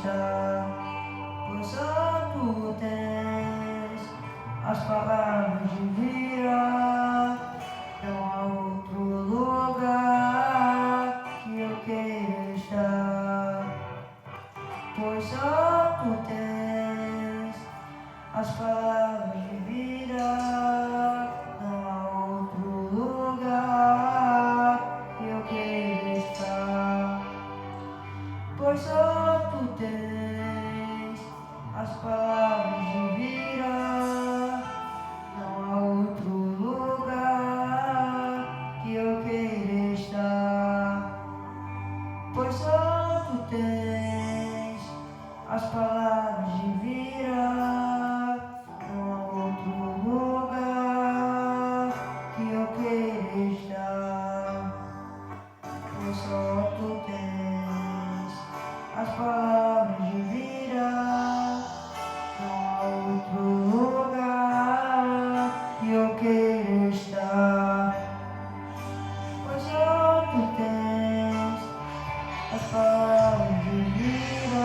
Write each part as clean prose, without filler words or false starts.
está, pois só tu tens as palavras de vida, não há outro lugar que eu queira estar, pois só tu tens as palavras de vida, não há outro lugar que eu queira estar, pois só tu tens as palavras de vida, não há outro lugar que eu queira estar, pois só tu tens as palavras de vida, não há outro lugar que eu queira estar, pois só tu tens as palavras de vida, não há outro lugar que eu queira estar, pois só tu tens as palavras de vida.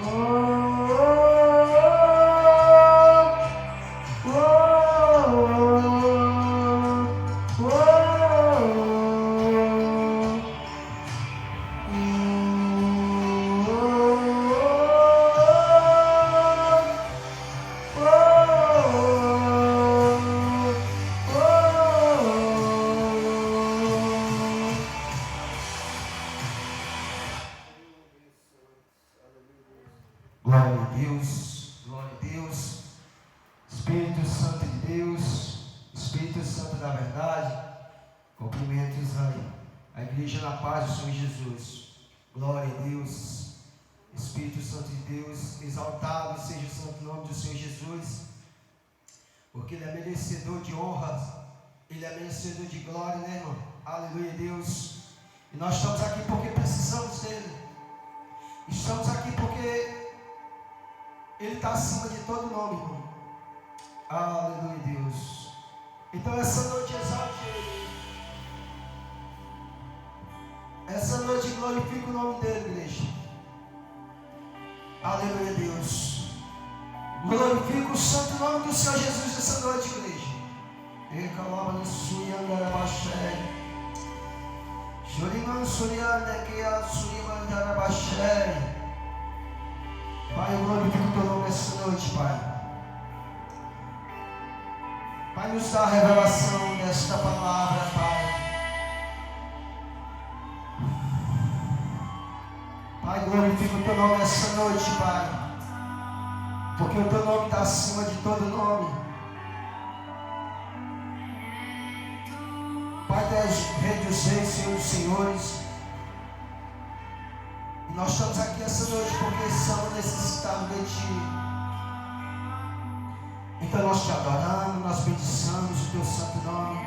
Oh, oh, oh, oh, oh, Glória a Deus, glória a Deus, Espírito Santo de Deus, Espírito Santo da verdade, cumprimentos a igreja na paz do Senhor Jesus. Glória a Deus, Espírito Santo de Deus, exaltado seja o santo nome do Senhor Jesus, porque Ele é merecedor de honra, Ele é merecedor de glória, né, irmão? Aleluia, Deus. E nós estamos aqui porque precisamos dEle, estamos aqui porque Ele está acima de todo nome, irmão. Aleluia, Deus. Então essa noite exalte Ele. Essa noite glorifica o nome dEle, igreja. Aleluia, Deus. Glorifica o santo nome do Senhor Jesus essa noite, igreja. Pai, eu glorifico o teu nome essa noite, Pai. Pai, nos dá a revelação desta palavra, Pai. Pai, glorifico o teu nome essa noite, Pai. Porque o teu nome está acima de todo nome. Pai, tu és Rei dos Reis, Senhor dos Senhores. E nós estamos aqui essa noite porque somos necessitados de Ti. Então nós te adoramos, nós bendizamos o teu santo nome.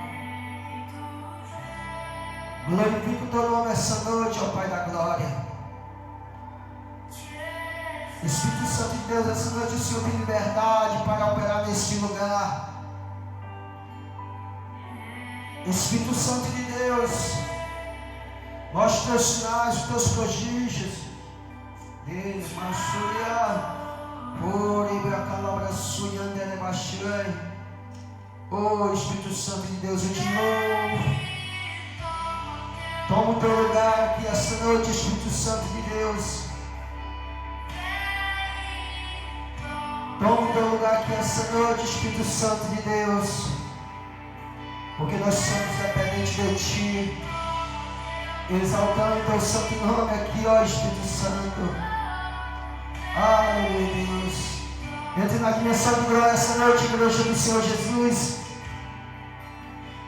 Glorifica o teu nome essa noite, ó Pai da glória. Espírito Santo de Deus, essa noite o Senhor tem liberdade para operar neste lugar. Espírito Santo de Deus, mostra os teus sinais, os teus prodígios. Deus, oh Espírito Santo de Deus, eu te louvo. Toma o teu lugar aqui essa noite, Espírito Santo de Deus. Toma o teu lugar aqui essa noite, Espírito Santo de Deus. Porque nós somos dependentes de Ti. Exaltando o teu santo nome aqui, ó Espírito Santo. Aleluia, Deus. Entre na dimensão de glória essa noite, igreja do Senhor Jesus.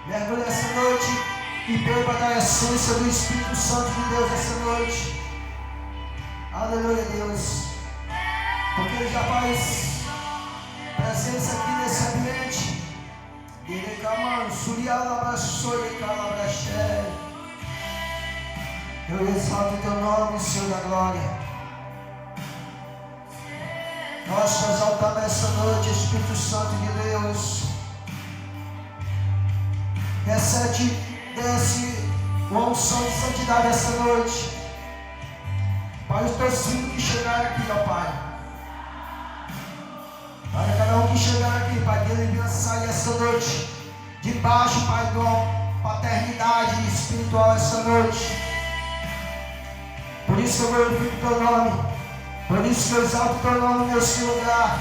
Mergulhe essa noite e beba da essência do Espírito Santo de Deus essa noite. Aleluia, Deus. Porque Ele já faz presença aqui nesse ambiente. Eu exalto o teu nome, Senhor da glória. Nós te exaltamos essa noite, Espírito Santo de Deus. Recebe, desce uma unção de santidade essa noite. Para os teus filhos que chegaram aqui, ó Pai. Para cada um que chegar aqui, Pai, que ele venha sair essa noite debaixo, Pai, de uma paternidade espiritual essa noite. Por isso eu glorifico o teu nome. Por isso que eu exalto o teu nome nesse lugar.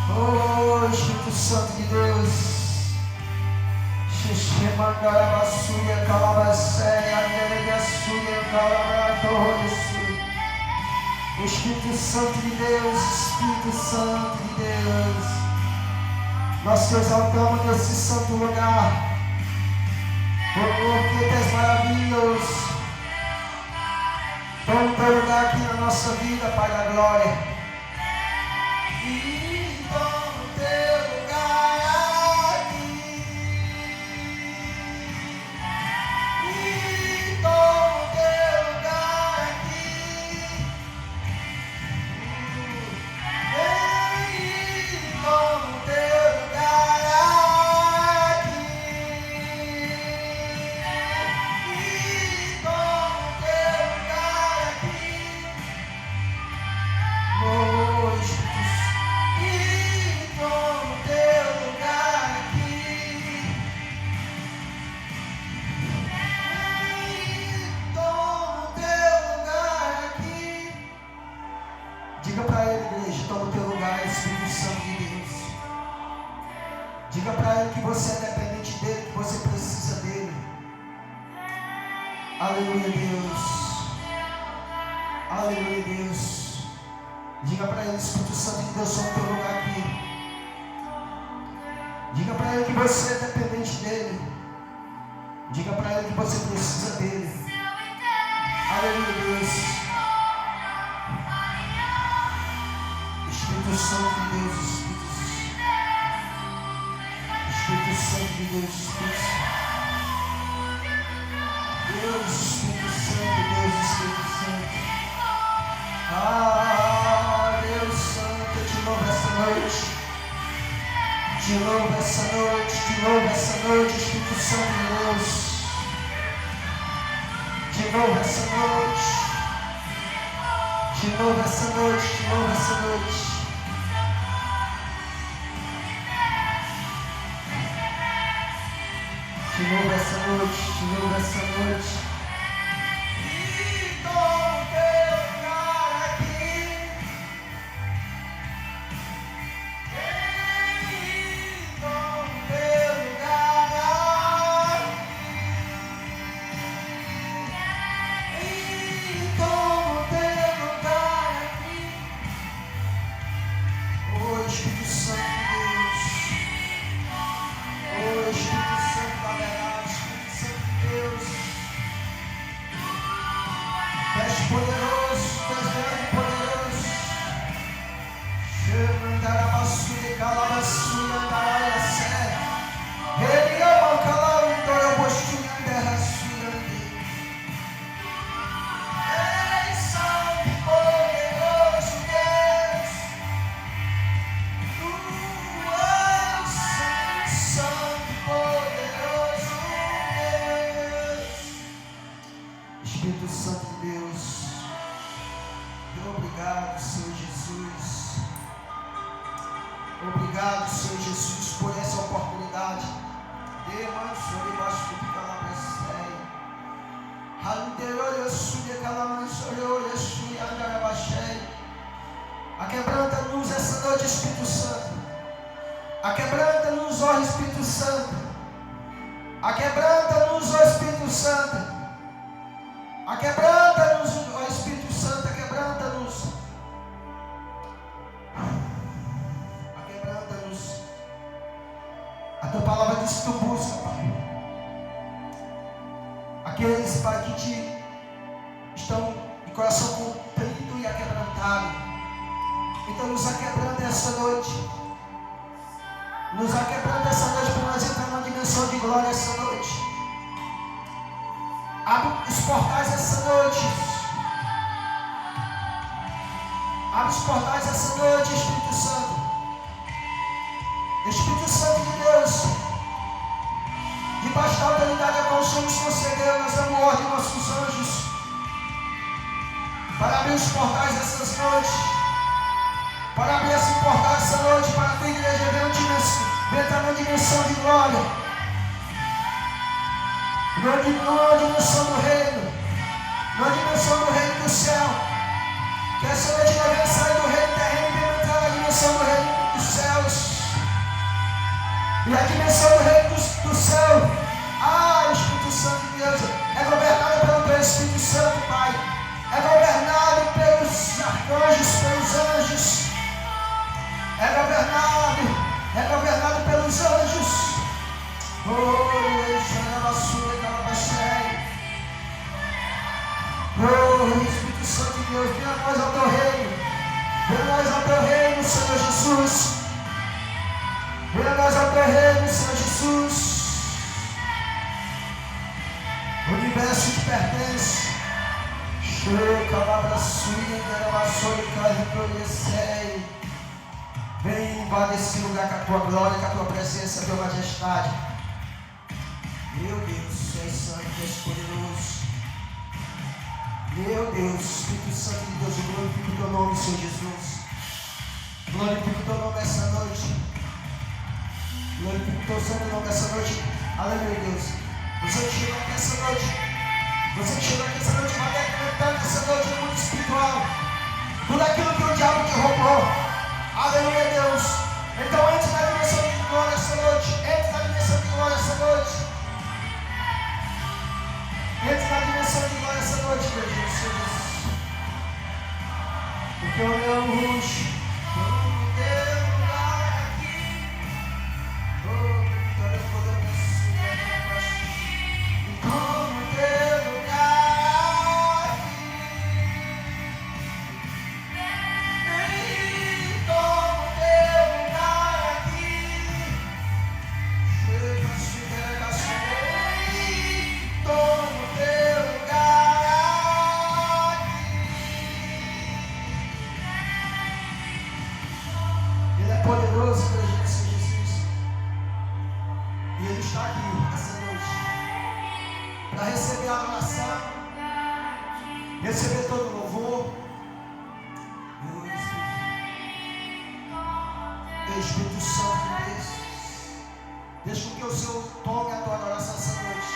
Oh, Espírito Santo de Deus. Espírito Santo de Deus, Espírito Santo de Deus, nós te exaltamos nesse santo lugar, porque tu és maravilhoso. Toma o teu lugar aqui na nossa vida, Pai da glória. E toma o teu lugar aqui. E toma o teu lugar aqui. E toma o teu lugar aqui. E toma o teu lugar aqui. Oh, e toma o teu lugar aqui. E toma o teu lugar aqui. Diga para ele, igreja, toma o teu lugar, Espírito Santo de Deus. Diga para ele que você é dependente dele, que você precisa dele. Aleluia, Deus. Aleluia, Deus. Diga para ele, Espírito Santo de Deus, toma o teu lugar aqui. Diga para ele que você é dependente dele. Diga para ele que você precisa dele. Aleluia, Deus. Espírito Santo de Deus, Espírito Santo de Deus, Espírito Santo de Deus, Espírito Santo. Ah, Deus Santo, eu te louvo essa noite. Te louvo essa noite, te louvo essa noite, Espírito Santo de Deus. Te louvo essa noite. Te louvo essa noite, te louvo essa noite. Te louvo essa noite, te louvo essa noite. E toma o teu lugar aqui. E toma o teu lugar aqui. E toma o teu lugar aqui. Oh, Espírito Santo de Deus. Oh, Espírito Santo da verdade, Espírito Santo de Deus. Tu és poderoso, tu és grande e poderoso. Xemandarabassuya, calabassuya, andaraiaçé. Ele ama o calão, dorobostuya, andarassuya. Ei, santo e poderoso Deus. Tu és santo e poderoso Deus. Espírito Santo de Deus, obrigado, Senhor Jesus. Obrigado, Senhor Jesus, por essa oportunidade. Aquebranta-nos essa noite, Espírito Santo. Aquebranta-nos, ó Espírito Santo. Aquebranta-nos, ó Espírito Santo. Aquebranta-nos, ó Espírito Santo, aquebranta-nos. Aquebranta-nos. A tua palavra diz que tu busca, Pai, aqueles, Pai, que te estão de coração contrito e aquebrantado. Então nos aquebranta essa noite. Nos aquebranta essa noite para nós entrar numa dimensão de glória essa noite. Abre os portais essa noite. Abre os portais essa noite, Espírito Santo. Espírito Santo de Deus. Debaixo da autoridade a qual o Senhor nos concedeu, nós damos ordem aos nossos anjos. para abrir os portais dessas noites, para abrir esse portal essa noite, para a tua igreja ver uma dimensão de glória, numa dimensão do reino, numa dimensão do reino do céu. Que essa noite nós venhamos sair do reino terreno e venhamos entrar na dimensão do reino dos céus. E a dimensão do reino do céu, o Espírito Santo de Deus, é governada pelo teu Espírito Santo, Pai. É governado pelos arcanjos, pelos anjos. É governado pelos anjos. Espírito Santo de Deus, venha a nós ao teu reino. Venha a nós ao teu reino, Senhor Jesus. Venha a nós ao teu reino, Senhor Jesus. O universo te pertence. Vem invadir esse lugar com a tua glória, com a tua presença, com a tua majestade. Meu Deus, tu és santo, tu és poderoso. Meu Deus, Espírito Santo de Deus, eu glorifico o teu nome, Senhor Jesus. Glorifico o teu nome essa noite. Glorifico o teu santo nome essa noite. Aleluia, Deus. Você que chegou aqui essa noite, vai decretar nessa noite no mundo espiritual tudo aquilo que o diabo te roubou. Aleluia, Deus. Então entre na dimensão de glória essa noite. Entre na dimensão de glória essa noite. Entre na dimensão de glória essa noite, meu Jesus. Porque o meu ruxo, o teu lugar aqui. Oh, vitória, poder, e como o teu lugar aqui. E como o teu lugar aqui. Chega, chega, chega. Toma o teu lugar aqui. Ele é poderoso para a gente, Senhor Jesus. E Ele está aqui essa noite para receber a adoração, receber todo o louvor. Espírito Santo de Deus, deixa que o Senhor tome a tua adoração essa noite.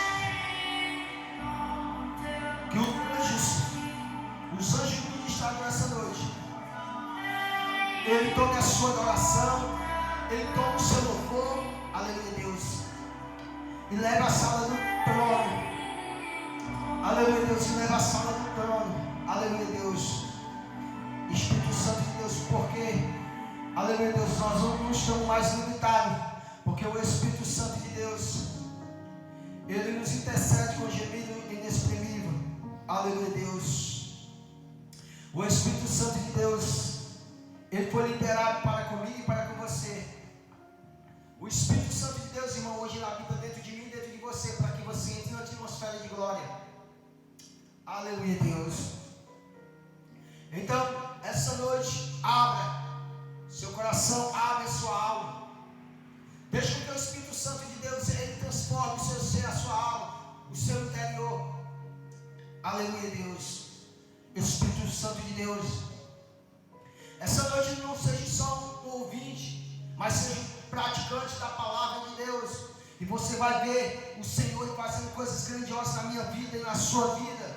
Que os anjos ministrados nessa noite, Ele tome a sua adoração, Ele tome o seu louvor, aleluia, Deus, e leve a sala do trono, aleluia, Deus, e leve a sala do trono, aleluia, Deus, Espírito Santo de Deus, porque, aleluia, Deus, nós não estamos mais limitados, porque o Espírito Santo de Deus, Ele nos intercede com gemido inexprimível, aleluia, Deus, o Espírito Santo de Deus, Ele foi liberado para comigo e para com você. O Espírito Santo de Deus, irmão, hoje ele habita dentro de mim e dentro de você, para que você entre na atmosfera de glória. Aleluia, Deus. Então, essa noite, abra seu coração, abra sua alma. Deixa que o Espírito Santo de Deus, ele transforme o seu ser, a sua alma, o seu interior. Aleluia, Deus. Espírito Santo de Deus, essa noite não seja só um ouvinte, mas seja um praticante da palavra de Deus. E você vai ver o Senhor fazendo coisas grandiosas na minha vida e na sua vida.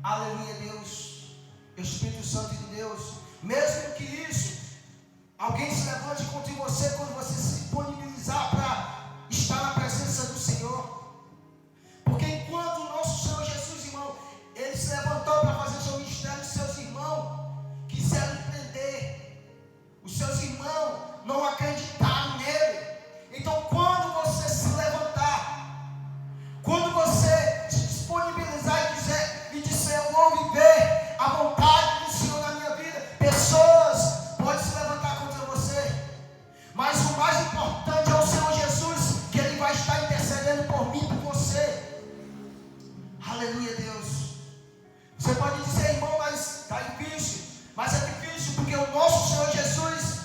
Aleluia, Deus. Espírito Santo de Deus. Mesmo que isso, alguém se levante contra você quando você se disponibilizar para estar na presença do Senhor. Porque enquanto o nosso Senhor Jesus, irmão, Ele se levantou para fazer o seu ministério, os seus irmãos quiseram prender. Os seus irmãos não acreditaram nele. Então quando você se levantar, quando você se disponibilizar e disser eu vou viver a vontade do Senhor na minha vida, pessoas podem se levantar contra você, mas o mais importante é o Senhor Jesus, que Ele vai estar intercedendo por mim e por você. Aleluia, Deus. Você pode dizer, irmão, mas está difícil. Mas é difícil porque o nosso Senhor Jesus,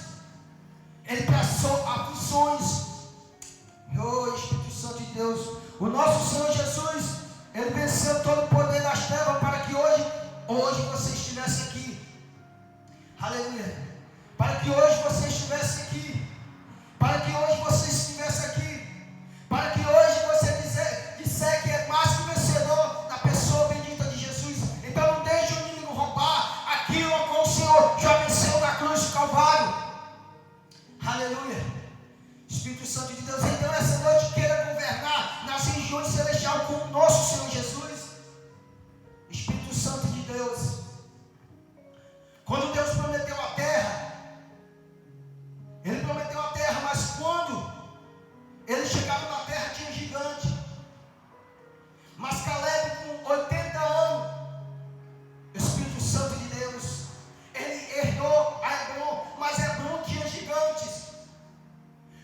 Ele passou aflições. Oh, Espírito Santo de Deus, o nosso Senhor Jesus, Ele venceu todo o poder das trevas para que hoje você Aleluia. Para que hoje você estivesse aqui. Para que hoje você estivesse aqui. Para que hoje você disser que é mais que vencedor na pessoa bendita de Jesus. Então não deixe o inimigo roubar aquilo com o Senhor já venceu na cruz do Calvário. Aleluia. Espírito Santo de Deus, então essa noite queira governar nas regiões celestiais com o nosso Senhor Jesus. Espírito Santo de Deus, quando Deus prometeu a terra, Ele prometeu a terra, mas quando Ele chegava na terra tinha um gigante. Mas Caleb com 80 anos, Espírito Santo de Deus, ele herdou a Hebron, mas Hebron tinha gigantes.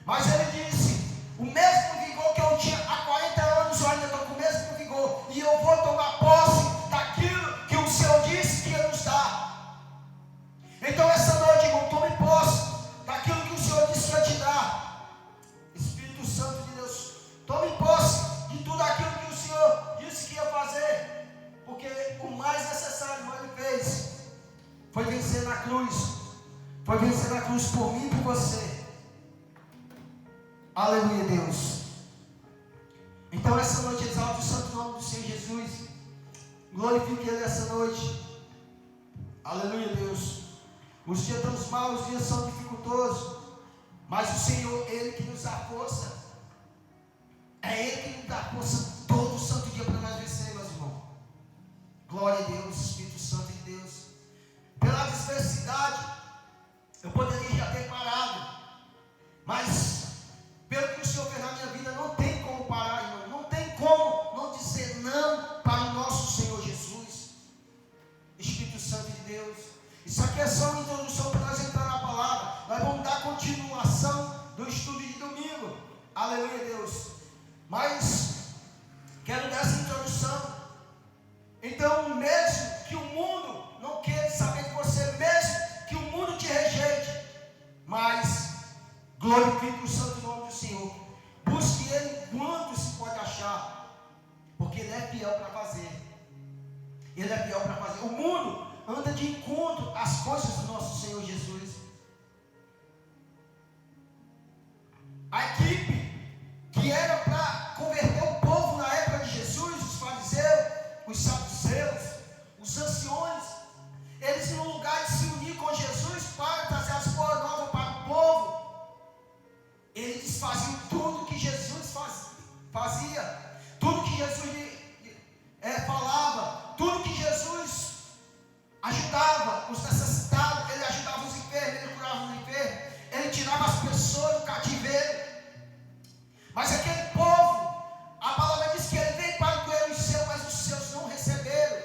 Mas ele disse, o mesmo vigor que eu tinha há 40 anos, eu ainda estou com o mesmo vigor, e eu vou tomar posse daquilo que o Senhor disse que ia nos dar. Então essa noite, irmão, tome posse daquilo que o Senhor disse que ia te dar. Espírito Santo de Deus, tome posse de tudo aquilo que o Senhor disse que ia fazer, porque o mais necessário, irmão, Ele fez, foi vencer na cruz, foi vencer na cruz por mim e por você. Aleluia, Deus. Então essa noite exalte o santo nome do Senhor Jesus. Glorifique Ele essa noite. Aleluia, Deus. Os dias estão maus, os dias são dificultosos, mas o Senhor, Ele que nos dá força. É Ele que nos dá força todo santo dia para nós vencer, meus irmãos. Glória a Deus, Espírito Santo de Deus. Pela adversidade, eu poderia já ter parado, mas pelo que o Senhor fez na minha vida, não tem como parar, irmão. Não tem como não dizer não para o nosso Senhor Jesus. Espírito Santo de Deus. Isso aqui é só uma introdução para nós entrar na palavra. Nós vamos dar continuação do estudo de domingo. Aleluia, Deus. Mas quero dar essa introdução. Então, mesmo que o mundo não queira saber de você, mesmo que o mundo te rejeite, mas glorifique o santo nome do Senhor. Busque Ele enquanto se pode achar, porque Ele é fiel para fazer. Ele é fiel para fazer. O mundo anda de encontro às coisas do nosso Senhor Jesus. A equipe que era para converter o povo na época de Jesus, os fariseus, os saduceus, os anciões, eles no lugar de se unir com Jesus para trazer as boas novas para o povo, eles desfaziam tudo que Jesus fazia, tudo que Jesus falava, tudo que Jesus ajudava os necessitados, Ele ajudava os enfermos, Ele curava os enfermos, Ele tirava as pessoas do cativeiro. Mas aquele povo, a palavra diz que Ele veio para o seu, mas os seus não receberam.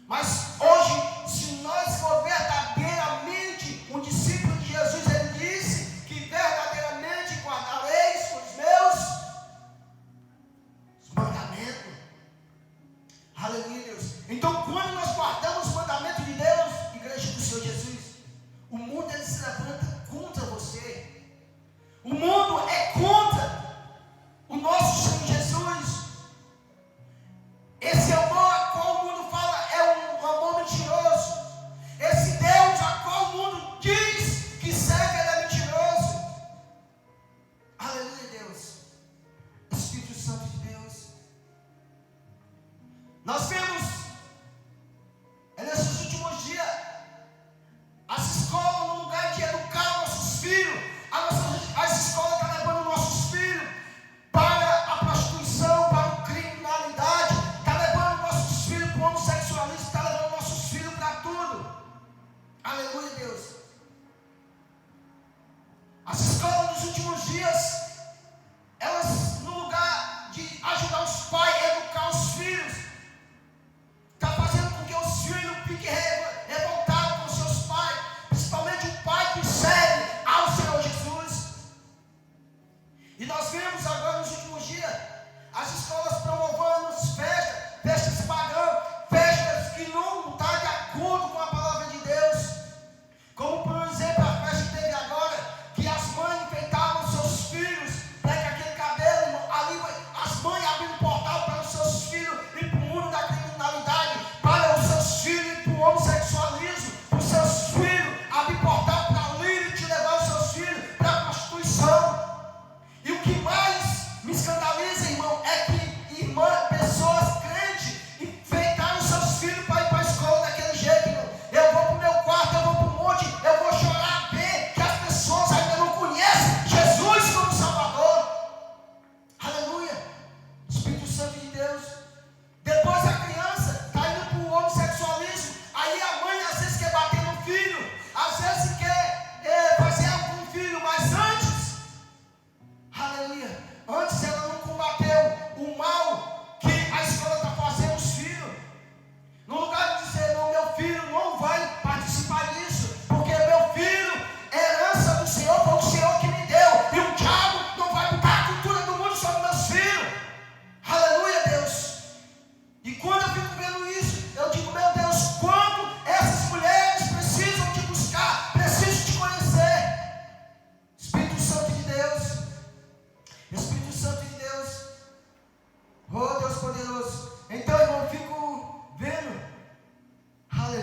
Mas hoje, se nós for verdadeiramente um discípulo de Jesus, Ele disse que verdadeiramente guardareis os meus mandamentos. Aleluia, Deus. Então, quando nós guardamos os mandamentos de Deus, igreja do Senhor Jesus, o mundo ele se levanta contra você. O mundo é contra o nosso Senhor Jesus. Esse amor a qual o mundo fala é um amor mentiroso. Esse Deus a qual o mundo diz que serve, ele é mentiroso. Aleluia, Deus. Espírito Santo de Deus. Nós vemos nesses últimos dias as escolas, no lugar de educar nossos filhos, as escolas estão levando nossos filhos para a prostituição, para a criminalidade, está levando nossos filhos para o homossexualismo, está levando nossos filhos para tudo. Aleluia, Deus. As escolas nos últimos dias, elas, no lugar de ajudar os pais a educar os filhos, está fazendo com que os filhos fiquem revoltados com seus pais, principalmente o pai que serve ao Senhor Jesus. E nós vemos agora nos últimos dias as escolas promovendo festas pagãs, festas que não estão de acordo com a palavra de Deus. Como por exemplo a festa que teve agora, que as mães enfeitavam seus filhos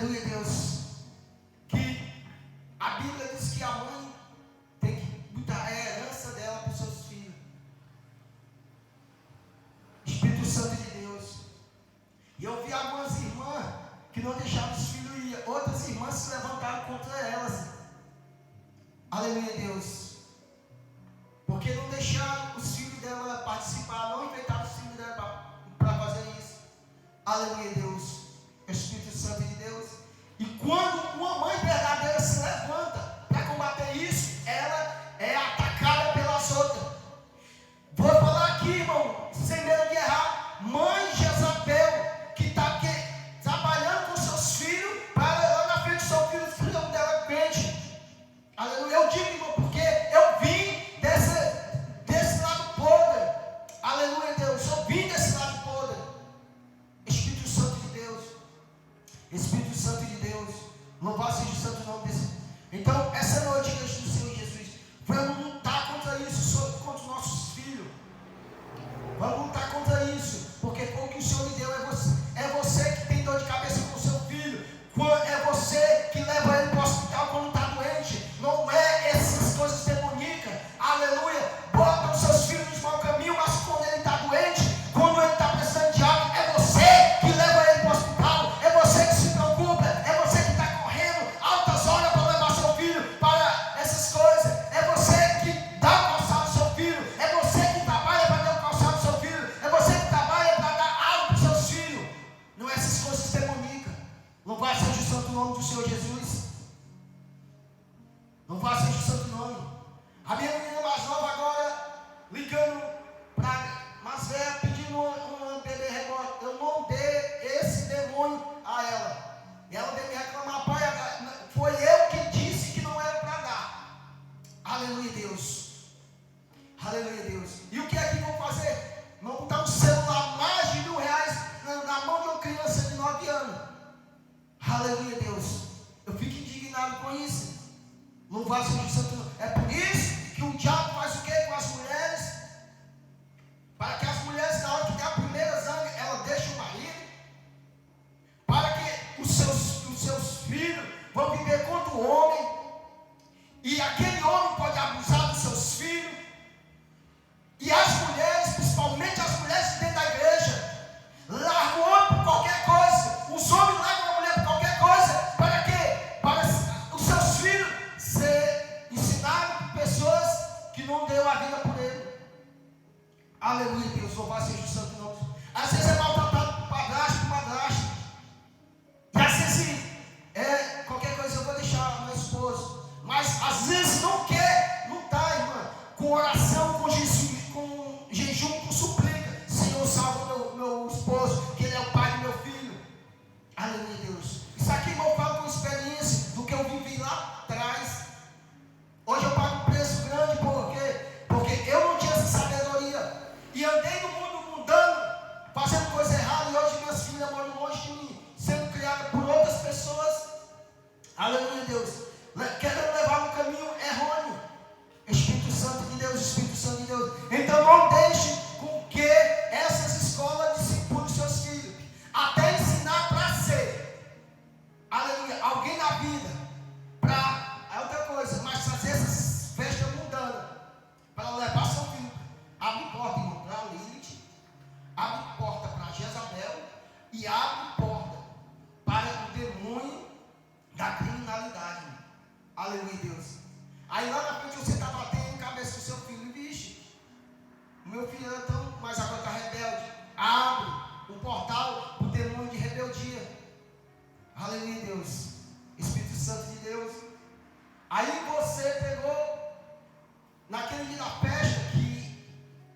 Aleluia, Deus. Que a Bíblia diz que a mãe tem que botar a herança dela para os seus filhos. Espírito Santo de Deus. E eu vi algumas irmãs que não deixavam os filhos ir. Outras irmãs se levantaram contra elas. Aleluia, Deus. Porque não deixaram os filhos dela participar, não inventaram os filhos dela para fazer isso. Aleluia, Deus. Espírito Santo de Deus. E quando uma mãe verdadeira se levanta para combater isso, ela é atacada pelas outras. Vou falar aqui, irmão, sem medo de errar. Mãe Jezabel, que está trabalhando com seus filhos, para lá na frente do seu filho dela crente. Aleluia. Eu digo, irmão, porque eu vim desse lado podre. Aleluia, Deus. Eu vim desse lado podre. Espírito Santo de Deus. Espírito Santo de Deus. Louvado seja o santo nome desse. Então, essa noite, igreja do Senhor Jesus, vamos lutar contra isso, contra os nossos filhos. Vamos lutar contra isso. Porque foi o que o Senhor me deu. É você que tem dor de cabeça com o seu filho. É você que leva ele para o hospital quando está doente. Não é essas coisas demoníacas. Aleluia. Bota os seus filhos no mau caminho, mas quando ele está doente, quando ele está precisando de algo, é você que leva ele para o hospital. É você que se preocupa. É você que está correndo altas horas para levar seu filho para essas coisas. É você que dá o calçado ao seu filho. É você que trabalha para dar o calçado ao seu filho. É você que trabalha para dar algo para os seus filhos. Não é essas coisas demoníacas. Louvado seja o santo nome do Senhor Jesus. Louvado seja o santo nome. A minha menina mais nova agora, ligando para mais velha, pedindo um bebê rebote. Eu não dei esse demônio a ela. E ela veio me reclamar, pai, foi eu que disse que não era para dar. Aleluia, Deus. Aleluia, Deus. E o que é que vão fazer? Vão botar um celular mais de R$1.000 na mão de uma criança de 9 anos. Aleluia, Deus. Eu fico indignado com isso. Louvado seja o santo nome. É por isso que o diabo faz o quê com as mulheres? Para que as mulheres, na hora que der a primeira zangue, ela deixe o marido. Para que os seus filhos vão viver contra o homem. E aquele homem pode abusar dos seus filhos. E as mulheres, principalmente as mulheres dentro da igreja, largam o homem por qualquer coisa. Os homens largam a mulher por qualquer coisa. Para quê? Para os seus filhos ser ensinados por pessoas que não deu a vida por ele. Aleluia, Deus. Louvado seja o santo nome. Às vezes é maltratado por padrasto, por madrasta. E às vezes qualquer coisa eu vou deixar meu esposo. Mas às vezes não quer lutar, irmã, com oração, com jejum, com suplica. Senhor, salva meu esposo, que ele é o pai do meu filho. Aleluia, Deus. Isso aqui, irmão, eu falo com experiência do que eu vivi lá atrás. Hoje eu pago um preço grande, por quê? Porque eu não tinha essa sabedoria. E andei no mundo mundano, fazendo coisa errada. E hoje minhas filhas moram longe de mim, sendo criadas por outras pessoas. Aleluia, Deus. Querendo levar no caminho errôneo. Espírito Santo de Deus, Espírito Santo de Deus. Então não deixe com que essas escolas discipulem seus filhos. Até ensinar para ser, aleluia, alguém na vida. É outra coisa, mas fazer essas festas mundanas. Para levar seu filho. Abre porta, irmão, para Lilith. Abre porta para Jezabel. E abre porta para o demônio da criminalidade. Aleluia, Deus. Aí lá na frente você está batendo cabeça com seu filho. E vixe, o meu filho era tão, mas agora está rebelde. Abre o portal para o demônio de rebeldia. Aleluia, Deus. Espírito Santo de Deus. Aí você pegou naquele dia da festa que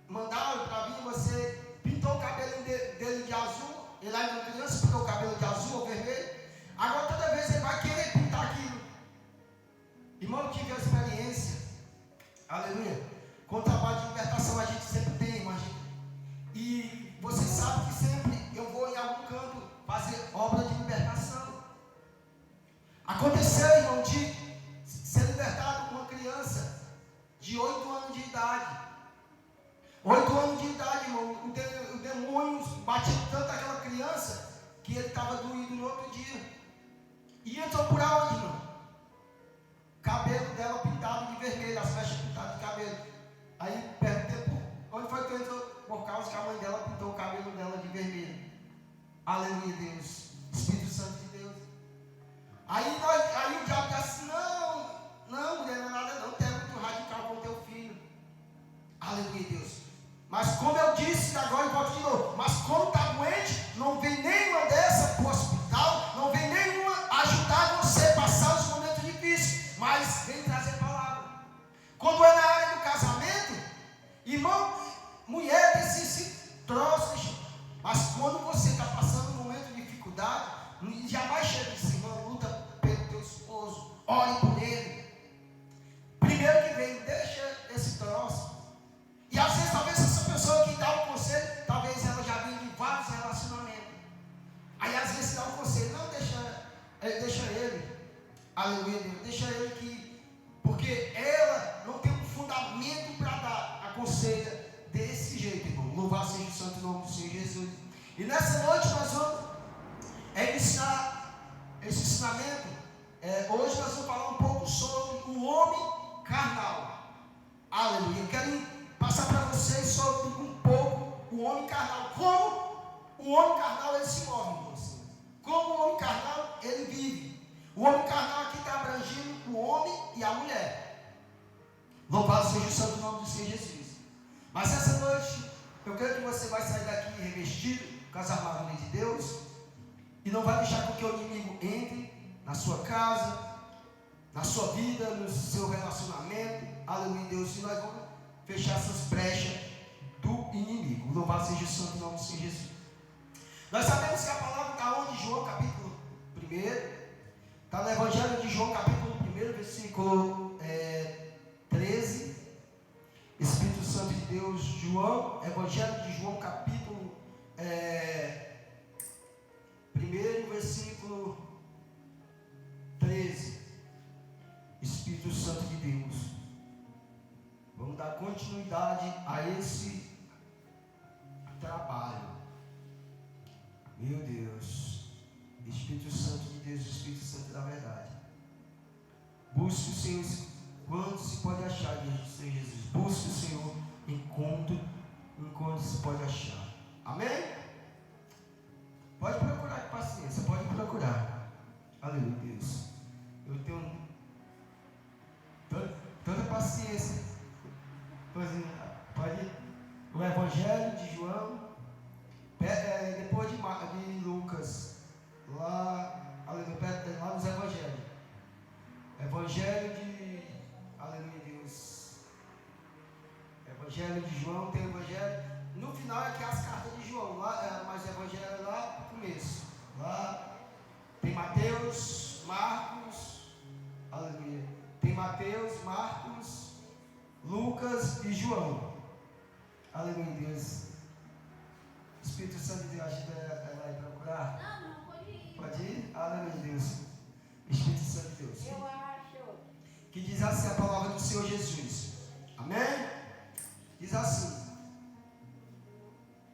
mandaram para mim, você pintou o cabelo dele de azul. Ele ainda é criança, pintou o cabelo de azul ou vermelho. Agora toda vez ele vai querer pintar aquilo. Irmão, eu tive a experiência. Aleluia. Com o trabalho de libertação a gente sempre tem, imagina. E você sabe que sempre eu vou em algum canto fazer obra de libertação. Aconteceu, irmão, de ser libertado uma criança de 8 anos de idade. 8 anos de idade, irmão. O demônio batia tanto aquela criança que ele estava doído no outro dia. E entrou por aonde, irmão? Cabelo dela pintado de vermelho, as mechas pintadas de cabelo. Aí perguntei, onde foi que entrou? Por causa que a mãe dela pintou o cabelo dela de vermelho. Aleluia, Deus. Espírito Santo de Deus. Aí o diabo disse assim, não, mulher, não é nada não, tu é muito radical com teu filho. Aleluia, Deus. Mas como eu disse, agora eu volto de novo, mas como está doente, não vem nenhuma dessa para o hospital, não vem nenhuma ajudar você a passar os momentos difíceis, mas vem trazer palavra. Quando é na área do casamento, irmão, mulher tem esse troço, mas quando você está passando um momento de dificuldade, jamais chega e diz, irmão, luta pelo teu esposo, ore por ele. Primeiro que vem, deixa esse troço. E às vezes, talvez essa pessoa que dá o conselho, talvez ela já venha de vários relacionamentos. Aí às vezes dá o conselho, não, deixa ele, aleluia, deixa ele que, porque ela não tem um fundamento para dar a conselho desse jeito, irmão. Louvado seja o santo nome do Senhor Jesus. E nessa noite nós vamos iniciar esse ensinamento. Hoje nós vamos falar um pouco sobre o homem carnal. Aleluia. Eu quero passar para vocês sobre um pouco o homem carnal. Como o homem carnal ele se move, irmãos. Como o homem carnal ele vive. O homem carnal aqui está abrangindo o homem e a mulher. Louvado seja o santo nome do Senhor Jesus. Mas essa noite eu creio que você vai sair daqui revestido com as armaduras de Deus e não vai deixar com que o inimigo entre na sua casa, na sua vida, no seu relacionamento. Aleluia, Deus. E nós vamos fechar essas brechas do inimigo. Louvado seja o santo nome do Senhor Jesus. Nós sabemos que a palavra está onde? João capítulo 1. Está no Evangelho de João capítulo 1, versículo 13. Espírito Santo de Deus, João, Evangelho de João capítulo 1, versículo 13. Espírito Santo de Deus. Vamos dar continuidade a esse trabalho. Meu Deus. Espírito Santo de Deus, Espírito Santo da verdade. Busque o Senhor quando se pode achar, Senhor Jesus. Busque o Senhor enquanto se pode achar. Amém? Pode procurar com paciência, pode procurar. Aleluia, Deus. Eu tenho tanta paciência. Pode ir. O Evangelho de João, depois de Lucas, lá nos Evangelhos. Evangelho de, aleluia, Deus. Evangelho de João, tem o Evangelho. No final é que as cartas de João, lá, mas o Evangelho é lá no começo. Lá tem Mateus, Marcos, aleluia. Tem Mateus, Marcos, Lucas e João. Aleluia, Deus. Espírito Santo de Deus, ajuda ela a ir procurar. Não, pode ir. Pode ir? Aleluia, Deus. Espírito Santo de Deus. Eu acho. Que diz assim a palavra do Senhor Jesus. Amém? Diz assim.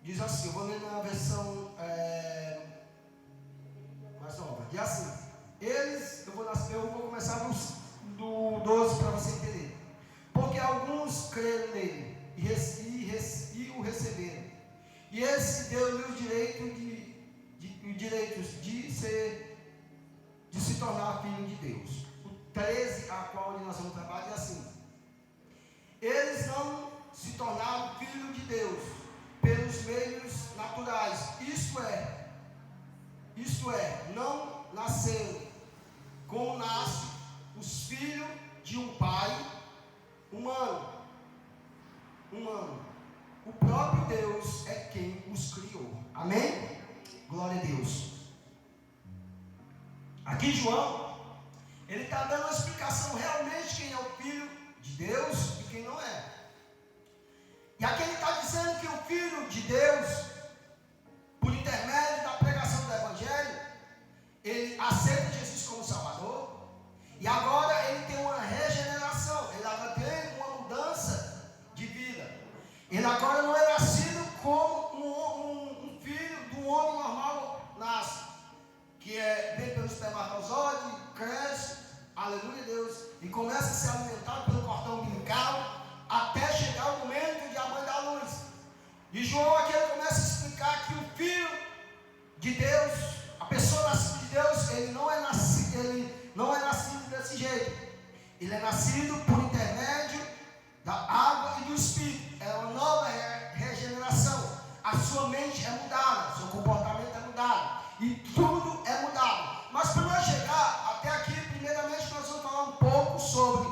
Eu vou ler na versão mais nova. Diz assim. Eu vou começar do 12 para você entender. Porque alguns creram nele e o receberam. E esse deu-lhe o direito de se tornar filho de Deus. O 13, a qual nós vamos trabalhar, é assim. Eles não se tornaram filhos de Deus pelos meios naturais. Isto é, não nasceram como nascem os filhos de um pai humano. O próprio Deus é quem os criou. Amém? Glória a Deus. Aqui João, ele está dando uma explicação realmente quem é o filho de Deus e quem não é. E aqui ele está dizendo que o filho de Deus, por intermédio da pregação do Evangelho, ele aceita Jesus como Salvador. E agora ele tem uma regeneração, ele agora tem uma mudança de vida. Ele agora não é nascido como um filho do homem normal nasce, que vem pelo espermatozoide Ele é nascido por intermédio da água e do Espírito. É uma nova regeneração. A sua mente é mudada, seu comportamento é mudado e tudo é mudado. Mas para nós chegar até aqui, primeiramente nós vamos falar um pouco sobre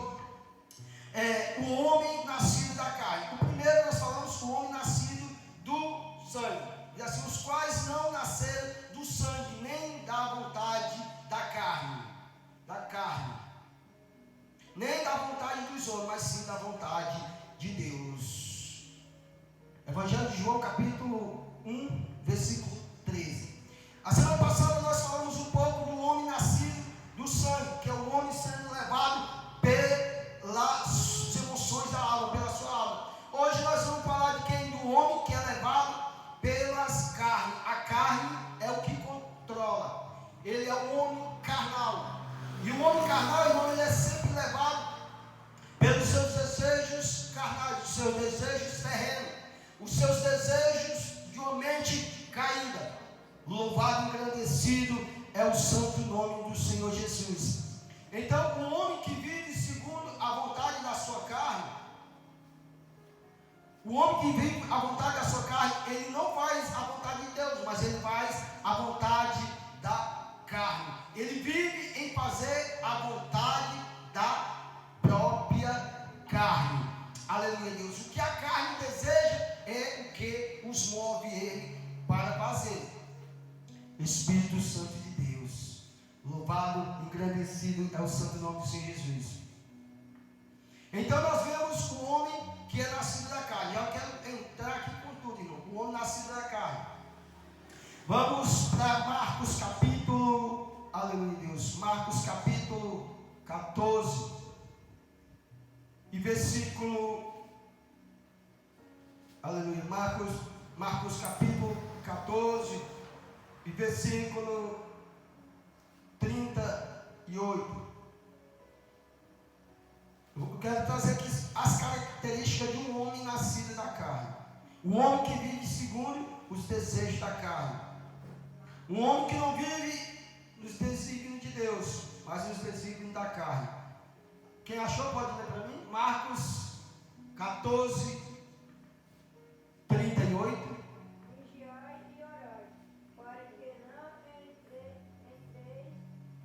o homem nascido da carne. O primeiro nós falamos o homem nascido do sangue. E assim, os quais não nasceram do sangue, nem da vontade da carne. Nem da vontade dos homens, mas sim da vontade de Deus. Evangelho de João, capítulo 1, versículo 13. A semana passada nós falamos um pouco do homem nascido do sangue, que é o homem sendo levado pelas emoções da alma, pela sua alma. Hoje nós vamos falar de quem? Do homem que é levado pelas carnes. A carne é o que controla. Ele é o homem carnal. E o homem carnal, irmão, ele é sempre levado pelos seus desejos carnais, os seus desejos terrenos, os seus desejos de uma mente caída. Louvado e engrandecido é o santo nome do Senhor Jesus. Então, o homem que vive segundo a vontade da sua carne, o homem que vive a vontade da sua carne, ele não faz a vontade de Deus, mas ele faz a vontade da carne. Ele vive em fazer a vontade da própria carne. Aleluia, Deus. O que a carne deseja é o que os move ele para fazer. Espírito Santo de Deus, louvado, engrandecido é o santo nome do Senhor Jesus. Então nós vemos o homem que é nascido da carne. Eu quero entrar aqui com tudo, irmão. O homem nascido da carne. Vamos para Marcos capítulo, aleluia Deus, Marcos capítulo 14 e versículo, aleluia, Marcos capítulo 14 e versículo 38. Eu quero trazer aqui as características de um homem nascido da carne. O homem que vive segundo os desejos da carne. Um homem que não vive nos desígnios de Deus, mas nos desígnios da carne. Quem achou pode ler para mim? Marcos 14, 38. Vigiai e orai, para que não entreis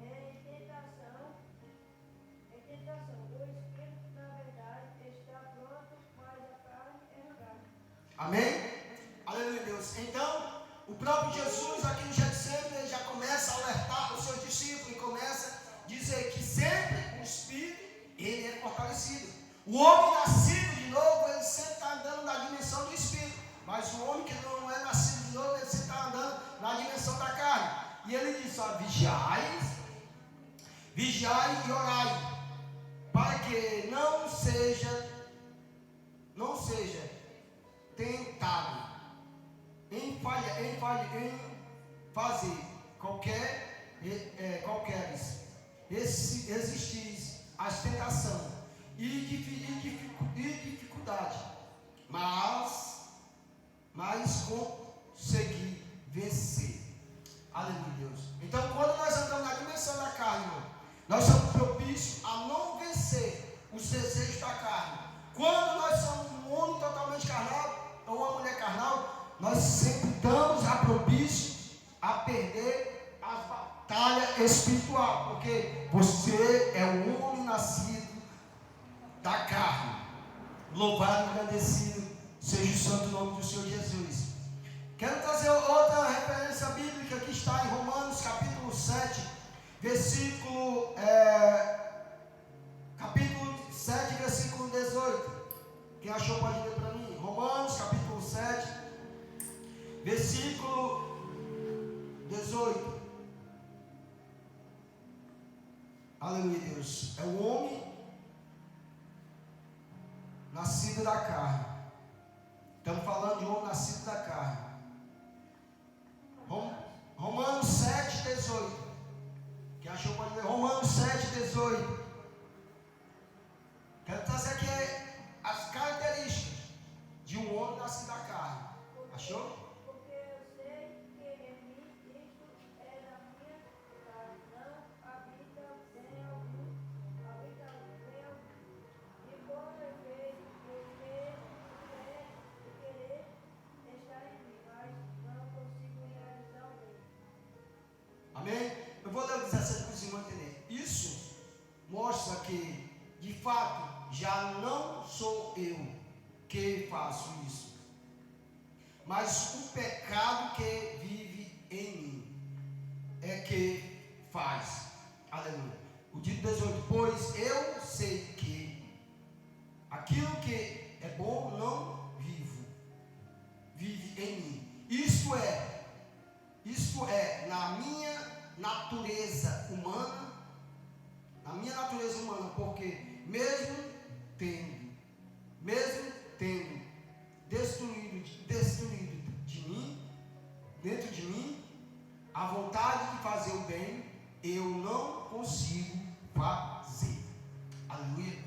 em tentação. O espírito, na verdade, está pronto, mas a carne é fraca. Amém? Aleluia, Deus. Então, o próprio Jesus aqui no Getsemane, ele já começa a alertar os seus discípulos e começa a dizer que sempre o espírito, ele é fortalecido. O homem nascido de novo, ele sempre está andando na dimensão do espírito. Mas o homem que não é nascido de novo, ele sempre está andando na dimensão da carne. E ele diz, ó, vigiai e orai, para que não seja tentado em fazer existir as tentações e dificuldade, mas conseguir vencer. Aleluia, Deus. Então, quando nós andamos na dimensão da carne, irmão, nós somos propícios a não vencer os desejos da carne. Quando nós somos um homem totalmente carnal, ou uma mulher carnal, nós sempre estamos a propício a perder as batalhas espirituais, porque você é um homem nascido da carne. Louvado e agradecido seja o santo nome do Senhor Jesus. Quero trazer outra referência bíblica que está em Romanos capítulo 7, versículo capítulo 7, versículo 18. Quem achou pode ler para mim. Romanos capítulo 7, versículo 18. Aleluia, Deus. É o homem nascido da carne. Estamos falando de um homem nascido da carne. Romanos 7, 18. Quem achou pode ler. Romanos 7, 18. Quero trazer aqui as características de um homem nascido da carne. Achou? Porque eu sei que em mim isto é da minha carne, não habita bem mostra que, de fato, já não sou eu que faço isso, mas o pecado que vive em mim é que faz. Aleluia. O dito 18: pois eu sei que aquilo que é bom não vive em mim. Isto é, na minha natureza humana, porque mesmo tendo destruído de mim, dentro de mim, a vontade de fazer o bem, eu não consigo fazer. Aleluia.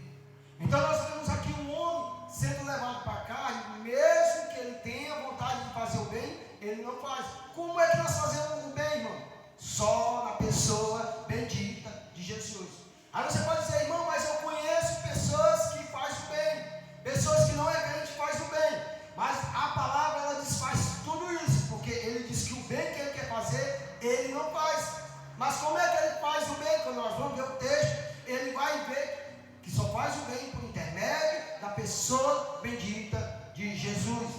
Então nós temos aqui um homem sendo levado para cá, e mesmo que ele tenha vontade de fazer o bem, ele não faz. Como é que nós fazemos o bem, irmão? Só na pessoa bendita de Jesus. Aí você pode dizer: irmão, mas eu conheço pessoas que fazem o bem, pessoas que não é crente fazem o bem, mas a palavra ela desfaz tudo isso, porque ele diz que o bem que ele quer fazer, ele não faz. Mas como é que ele faz o bem? Quando nós vamos ver o texto, ele vai ver que só faz o bem por intermédio da pessoa bendita de Jesus.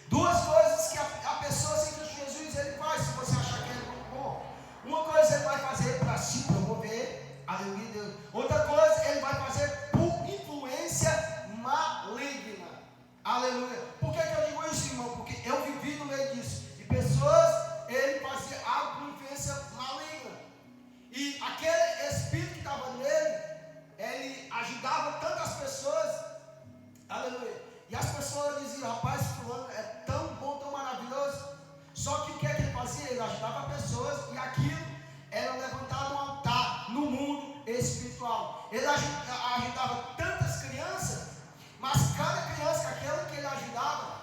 Duas coisas que a pessoa sem Cristo Jesus ele faz, se você achar que ele é muito bom. Uma coisa ele vai fazer para se promover, aleluia Deus. Outra coisa ele vai fazer por influência maligna, aleluia. Por que eu digo isso, irmão? Porque eu vivi no meio disso, e pessoas, ele fazia algo por influência maligna, e aquele espírito que estava nele, ele ajudava tantas pessoas, aleluia. E as pessoas diziam: rapaz, fulano é tão bom, tão maravilhoso. Só que o que é que ele fazia? Ele ajudava pessoas, e aquilo era levantado um altar no mundo espiritual. Ele ajudava tantas crianças, mas cada criança, aquela que ele ajudava,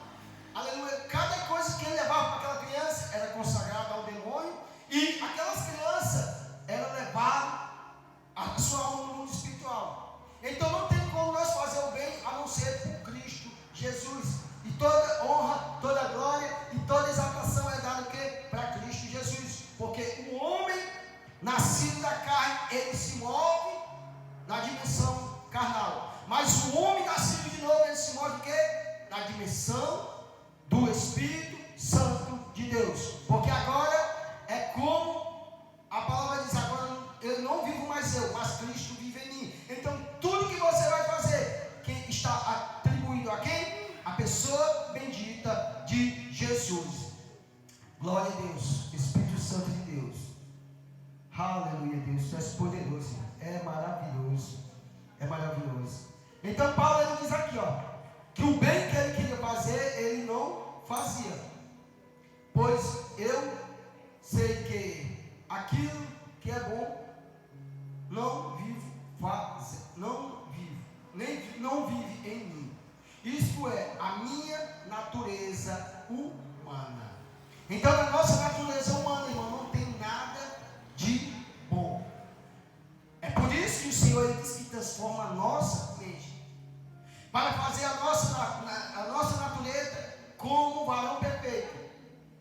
aleluia, cada coisa que ele levava para aquela criança era consagrada ao demônio, e aquelas crianças eram levadas a sua alma no mundo espiritual. Então não tem como nós fazer o bem a não ser por Cristo Jesus. E toda honra, toda glória e toda exaltação é dada para Cristo Jesus. Porque o homem nascido da carne, ele se move na dimensão carnal. Mas o homem nascido de novo, ele se move o quê? Na dimensão do Espírito Santo de Deus. Porque agora é como a palavra diz: agora eu não vivo mais eu, mas Cristo vive em mim. Então tudo que você vai fazer, quem está atribuído a quem? A pessoa bendita de Jesus. Glória a Deus, Espírito Santo de Deus. Aleluia, Deus, tu és poderoso, é maravilhoso, é maravilhoso. Então Paulo ele diz aqui, ó, que o bem que ele queria fazer, ele não fazia. Pois eu sei que aquilo que é bom não vive em mim. Isto é, a minha natureza humana. Então, na nossa natureza humana, irmão, não tem nada de bom. É por isso que o Senhor diz que transforma a nossa mente, para fazer a nossa natureza como um varão perfeito.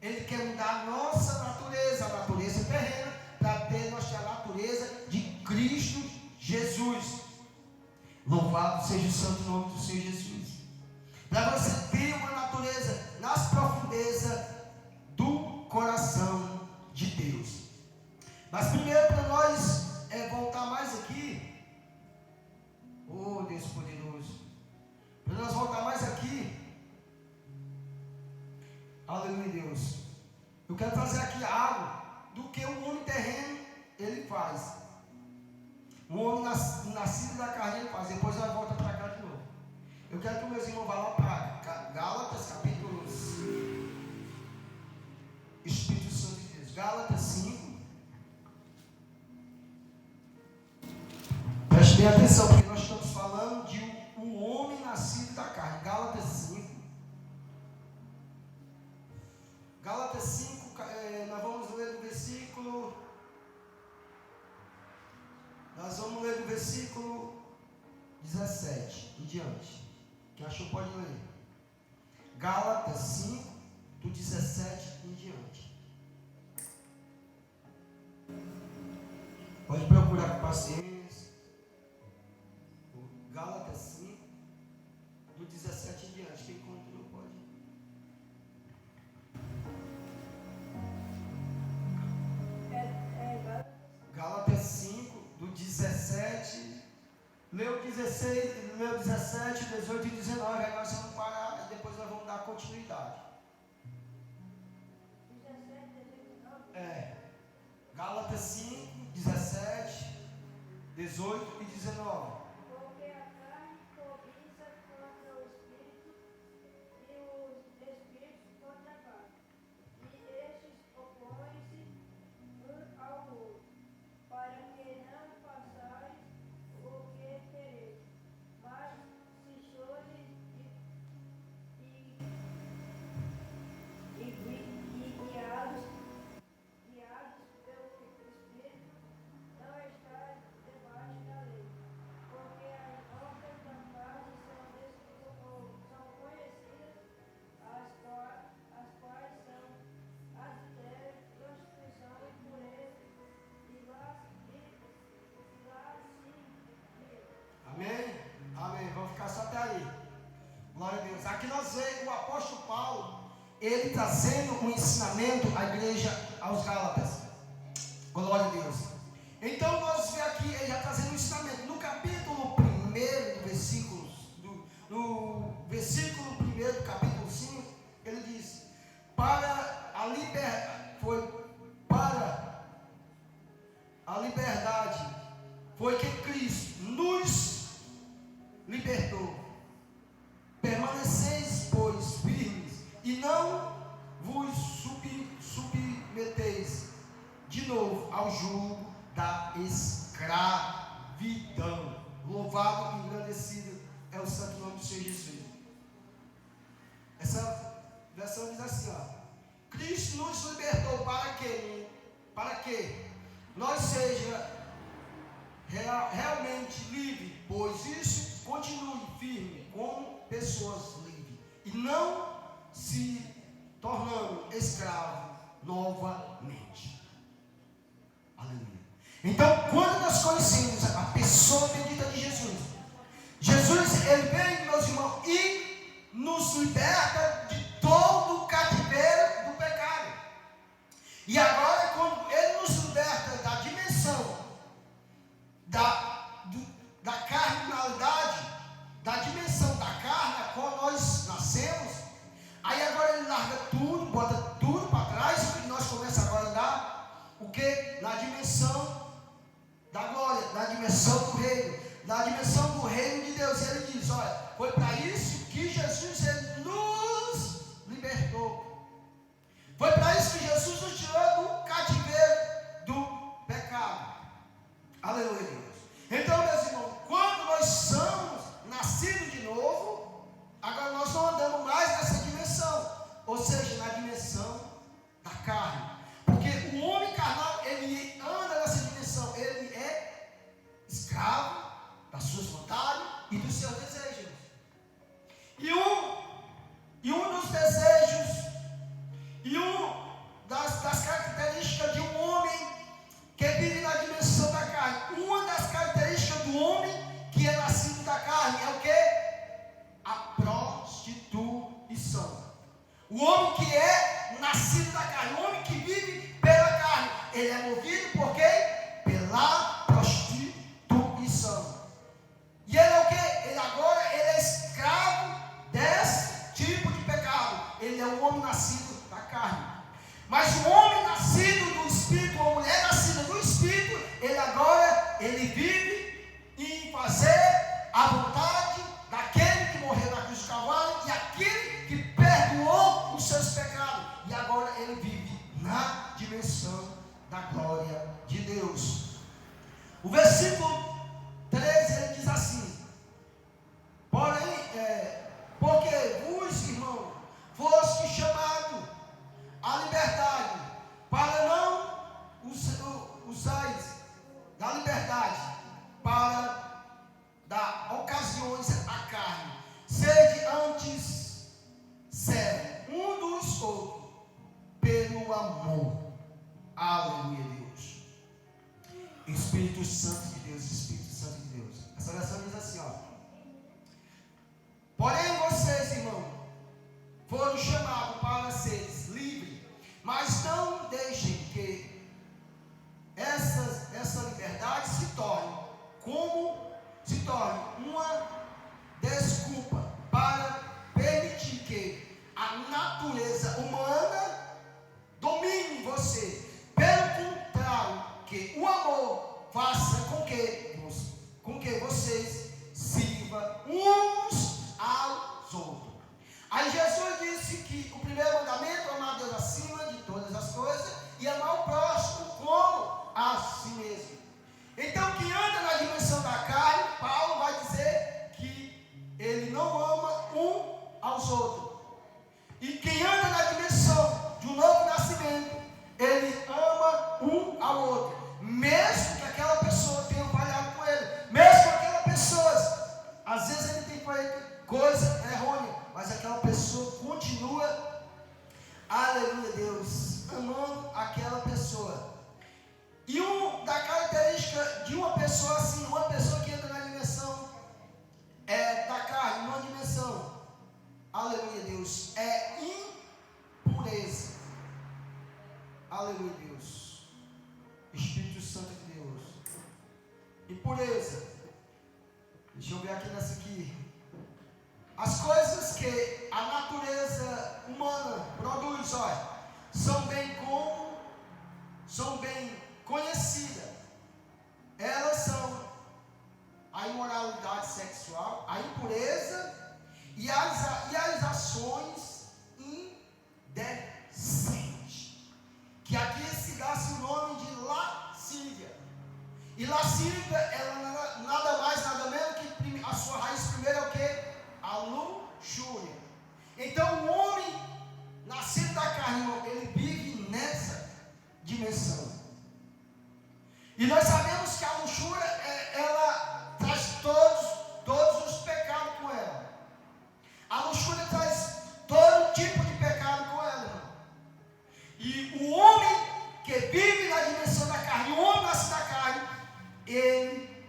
Ele quer mudar a nossa natureza, a natureza terrena, para ter nossa natureza de Cristo Jesus. Louvado seja o santo nome do Senhor Jesus. Para você ter uma natureza nas profundezas do coração de Deus. Mas primeiro, para nós voltar mais aqui, oh Deus poderoso, para nós voltar mais aqui, aleluia Deus, eu quero trazer aqui algo do que o homem terreno ele faz. O homem nascido da carne ele faz. Depois nós voltamos para cá de novo. Eu quero que o meus irmãos vá lá para Gálatas capítulo 5. Espírito Santo de Deus. Gálatas 5. Preste bem atenção, porque nós estamos falando de um homem nascido da carne. Gálatas 5. Gálatas 5, nós vamos ler do versículo. Nós vamos ler do versículo 17 em diante. Quem achou pode ler. Gálatas 5, do 17 em diante. Pode procurar com paciência. 17. Leu 16, leu 17, 18 e 19. Aí nós vamos parar e depois nós vamos dar continuidade. 17, 19. Gálatas 5, 17, 18 e 19. Porque a carne cobiça contra o espírito e os espíritos contra a carne. E estes opõem-se um ao outro, para que não façais o que quereis. Mas se sois guiados pelo Espírito, não estáis debaixo da lei. Porque as obras da carne são conhecidas, as quais são adultério, prostituição, impureza e lascívia. Amém? Amém. Vamos ficar só até aí. Glória a Deus. Aqui nós vemos o apóstolo Paulo, ele trazendo um ensinamento à igreja, aos Gálatas. Glória a Deus. Então nós vemos aqui, ele já trazendo um ensinamento. No capítulo 1 no versículo 1 do capítulo 5, ele diz: para a liberdade foi que Cristo nos libertou. Permaneceis, pois, firmes, e não vos submeteis de novo ao jugo da escravidão. Louvado e engrandecido é o santo nome do Senhor Jesus. Essa versão diz assim, Cristo nos libertou para quê? Para que nós seja realmente livre, pois isso continue firme como pessoas livres e não se tornando escravo novamente. Aleluia. Então, quando nós conhecemos a pessoa bendita de Jesus, ele vem, meus irmãos, e nos liberta de todo o cativeiro do pecado. E agora, quando ele nos liberta da dimensão da carnalidade, da dimensão da carne a qual nós nascemos, aí agora ele larga tudo, bota tudo para trás e nós começamos agora a andar o que? Na dimensão da glória, na dimensão do reino, na dimensão do reino de Deus. E ele diz, olha, foi para isso que Jesus ele nos libertou. Foi para isso que Jesus nos tirou do cativeiro do pecado. Aleluia, Deus. Então, meus irmãos, quando nós somos nascidos de novo, agora nós não andamos mais nessa dimensão, ou seja, na dimensão da carne. Porque o homem carnal, ele anda nessa dimensão, ele é escravo das suas vontades e dos seus desejos. E um dos desejos, das características de um homem que vive na dimensão da carne, uma das características do homem que é nascido da carne é o que? A prostituição. O homem que é nascido da carne, o homem que vive pela carne, ele é movido por quê? Pela prostituição. E ele é o que? Ele agora é escravo desse tipo de pecado. Ele é um homem nascido da carne. Mas o homem nascido do Espírito, a mulher nascida do Espírito, ele vive em fazer a vontade daquele que morreu na cruz do Calvário e aquele que perdoou os seus pecados. E agora ele vive na dimensão da glória de Deus. O versículo 13 ele diz assim: porém, porque vos, irmão, foste chamado à liberdade, para não usais da liberdade para dar ocasiões à carne. Sede antes servo um dos outros pelo amor. Aleluia, Deus. Espírito Santo de Deus, Espírito Santo de Deus. Essa versão diz assim, porém vocês, irmão, foram chamados para seres livres, mas não deixem que essa liberdade se torne vocês sirvam uns aos outros. Aí Jesus disse que o primeiro mandamento é amar a Deus acima de todas as coisas e amar o próximo como a si mesmo. Então, quem anda na dimensão da carne, Paulo vai dizer que ele não ama um aos outros. E quem anda na dimensão de um novo nascimento, ele ama um ao outro. Mesmo que aquela pessoa tenha falhado com ele, mesmo que aquela pessoa, às vezes ele tem feito coisa errônea, mas aquela pessoa continua, aleluia Deus, amando aquela pessoa. E da característica de uma pessoa assim, uma pessoa que entra na dimensão da carne, numa dimensão, aleluia Deus, é impureza. Aleluia Deus. Espírito Santo de Deus. Impureza. Deixa eu ver aqui nessa aqui. As coisas que a natureza humana produz, olha, são bem conhecidas. Elas são a imoralidade sexual, a impureza e as ações indecentes, que aqui se dá-se o nome de lascívia. E lascívia, ela nada mais, nada menos que a sua raiz primeira é o quê? A luxúria. Então o homem nascido da carne, ele vive nessa dimensão. E nós sabemos que a luxúria, ela traz todos os pecados com ela. A luxúria traz todo tipo de pecado com ela, irmão. E o homem que vive na dimensão da carne, o homem nascido da carne, ele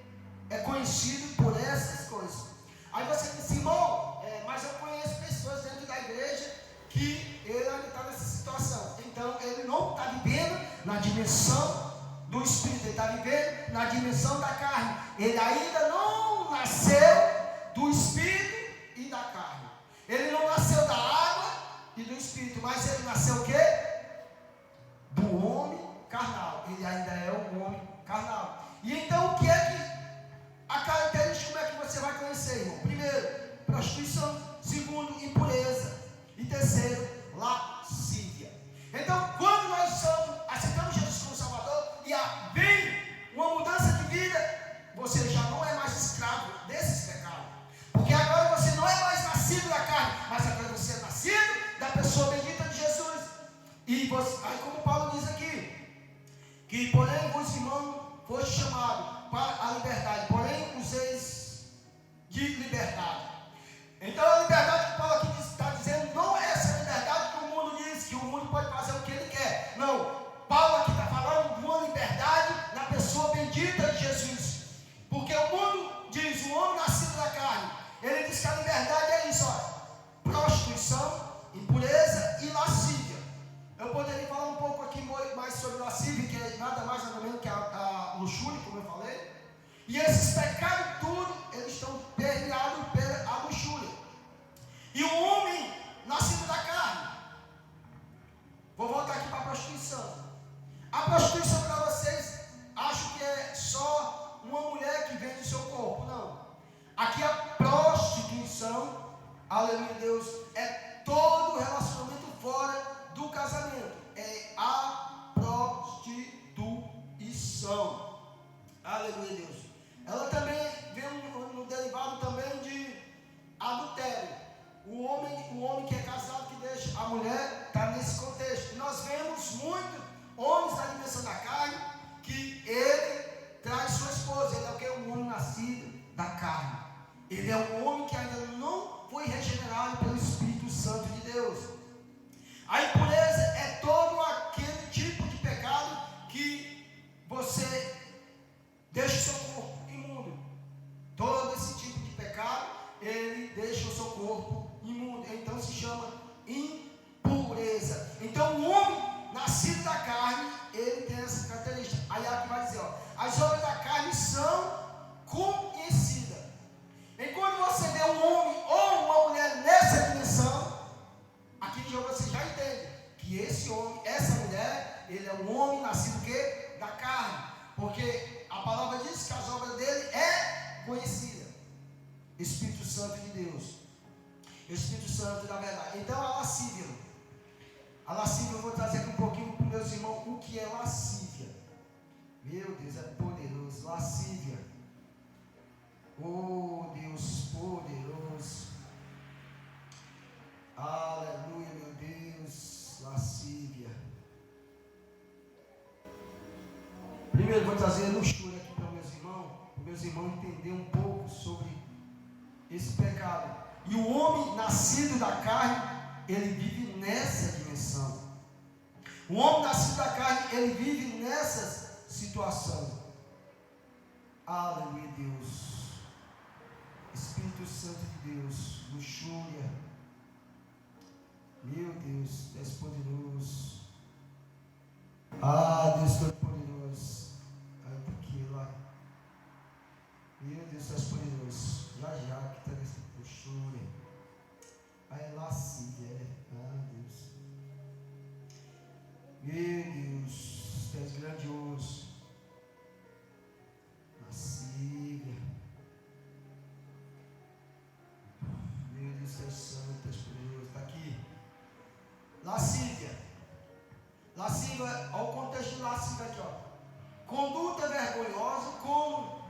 é conhecido por essas coisas. Aí você diz, irmão, mas eu conheço pessoas dentro da igreja que ele ainda está nessa situação. Então ele não está vivendo na dimensão do Espírito, ele está vivendo na dimensão da carne. Ele ainda não nasceu do Espírito e da carne. Ele não nasceu da água e do Espírito, mas ele nasceu o quê? Do homem carnal. Ele ainda é um homem carnal. E então o que é que a característica, como é que você vai conhecer, irmão? Primeiro, prostituição. Segundo, impureza. E terceiro, lascívia. Então, quando nós aceitamos Jesus como Salvador e vem uma mudança de vida, você já não é mais escravo desses pecados. Porque agora você não é mais nascido da carne, mas agora você é nascido da pessoa bendita de Jesus. E você, aí como Paulo diz aqui, que porém vos irmãos foste chamado para a liberdade, porém useis de liberdade. Então a liberdade que Paulo aqui está dizendo não é essa liberdade que o mundo diz, que o mundo pode fazer o que ele quer. Não, Paulo aqui está falando de uma liberdade na pessoa bendita de Jesus. Porque o mundo diz, o homem nascido da carne, ele diz que a liberdade é isso, olha, prostituição, impureza e lascívia. Eu poderia falar um pouco aqui mais sobre lascívia, que é nada mais nada menos que a luxúria, como eu falei. E esses pecados tudo, eles estão permeados pela luxúria. E o homem nascido da carne, vou voltar aqui para a prostituição. A prostituição para vocês, acho que é só uma mulher que vende o seu corpo, não. Aqui a prostituição, aleluia Deus, é todo relacionamento fora do casamento. É a prostituição. Aleluia Deus. Ela também vem no derivado também de adultério. O homem que é casado que deixa a mulher, está nesse contexto. E nós vemos muitos homens da dimensão da carne que ele traz sua esposa. Ele é o que? Um homem nascido da carne. Ele é um homem que ainda não foi regenerado pelo Espírito Santo de Deus. A impureza é todo aquele tipo de pecado que você deixa o seu corpo imundo. Todo esse tipo de pecado, ele deixa o seu corpo imundo. Então se chama impureza. Então o homem nascido da carne, ele tem essa característica. Aí aqui vai dizer, ó, as obras da carne são conhecidas. Enquanto você vê um homem ou uma mulher nessa dimensão, aqui você já entende Espírito Santo de Deus. Espírito Santo da verdade. Então a lascívia. A lascívia eu vou trazer aqui um pouquinho para os meus irmãos o que é lascívia. Meu Deus, é poderoso. Lascívia. Oh Deus poderoso. Aleluia, meu Deus. Lascívia. Primeiro eu vou trazer luxúria aqui para os meus irmãos entenderem um pouco sobre esse pecado. E o homem nascido da carne, ele vive nessa dimensão. O homem nascido da carne, ele vive nessa situação. Aleluia, Deus. Espírito Santo de Deus, luxúria. Meu Deus, Tu és poderoso. Ah, Deus, Tu és poderoso. Ai, porque lá. Meu Deus, Tu és poderoso. Já que está nessa luxúria. Ai, lascívia. Ah, Deus. Meu Deus, Tu és grandioso. Lascívia. Meu Deus, Tu és santo, Tu és poderoso. Está aqui. Lascívia. Lascívia, olha o contexto de lascívia aqui, ó. Conduta vergonhosa como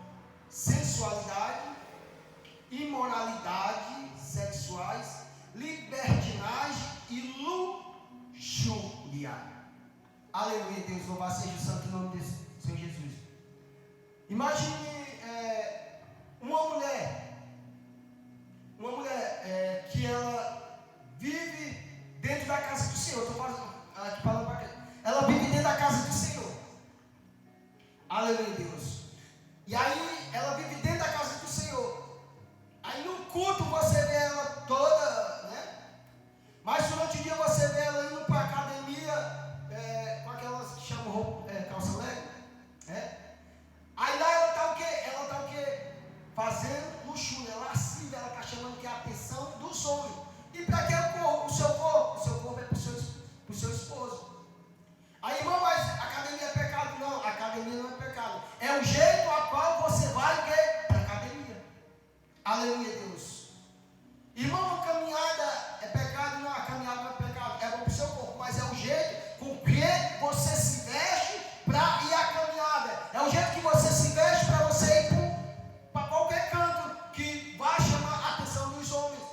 sensualidade, imoralidade sexuais, libertinagem e luxúria. Aleluia, Deus, louvado seja o santo nome de Senhor Jesus. Imagine uma mulher que ela vive dentro da casa do Senhor. Estou aqui falando para quê? Ela vive dentro da casa do Senhor. Aleluia, Deus. E aí ela vive dentro da casa do Senhor. Aí no culto você vê ela toda, né? Mas durante o dia você vê ela indo para a academia com aquelas que chamam calça leve. Aí lá ela está o quê? Ela está o quê? Fazendo luxúria, lascívia. Ela está chamando que é a atenção do sonho. E para que o corpo? O seu corpo? O seu corpo é para o seu esposo. Aí, irmão, mas academia é pecado? Não, academia não é pecado. É o jeito a qual você vai para a academia. Aleluia, Deus. Irmão, a caminhada é pecado? Não, a caminhada não é pecado. É bom para o seu corpo, mas é o jeito com que você se veste para ir à caminhada. É o jeito que você se veste para você ir para qualquer canto que vai chamar a atenção dos homens.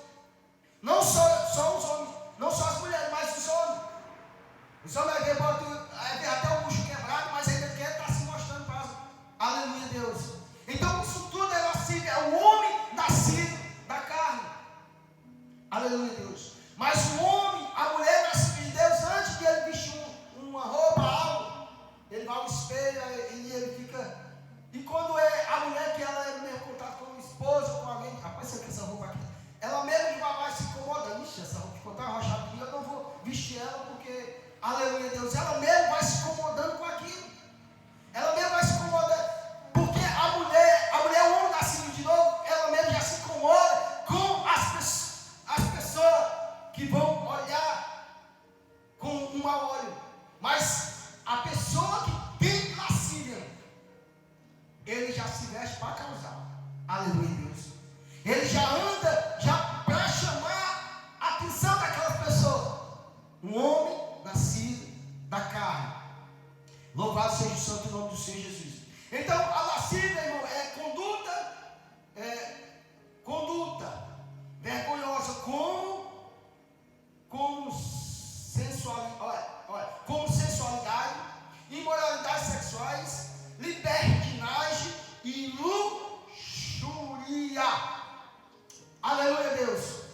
Não só os homens, não só as mulheres, mas os homens. Os homens vê até o bucho quebrado, mas ainda quer estar se mostrando para. Aleluia, Deus. Então isso tudo é lascívia, é o homem nascido da carne. Aleluia, Deus. Mas o homem, a mulher nascida de Deus, antes de ele vestir uma roupa, algo, ele vai ao espelho e ele fica. E quando é a mulher que ela é meio contato com o esposo, com alguém, rapaz, você quer essa roupa aqui? Ela mesmo vai se incomodando. Ixi, essa roupa ficou tão arrochada que eu não vou vestir ela porque, aleluia, Deus, ela mesmo vai se incomodando com aquilo. Ela mesmo vai se incomodando. Porque a mulher, o homem nascido de novo, ela mesmo já se incomoda com as pessoas que vão olhar com um mau olho. Mas a pessoa que tem lascívia, ele já se veste para causar. Aleluia, Deus. Ele já anda para chamar a atenção daquelas pessoas. Um homem nascido da carne. Louvado seja o santo nome do Senhor Jesus. Então, a lascívia, irmão, é conduta vergonhosa como sensualidade, imoralidades sexuais, libertinagem e luxúria. Aleluia, Deus.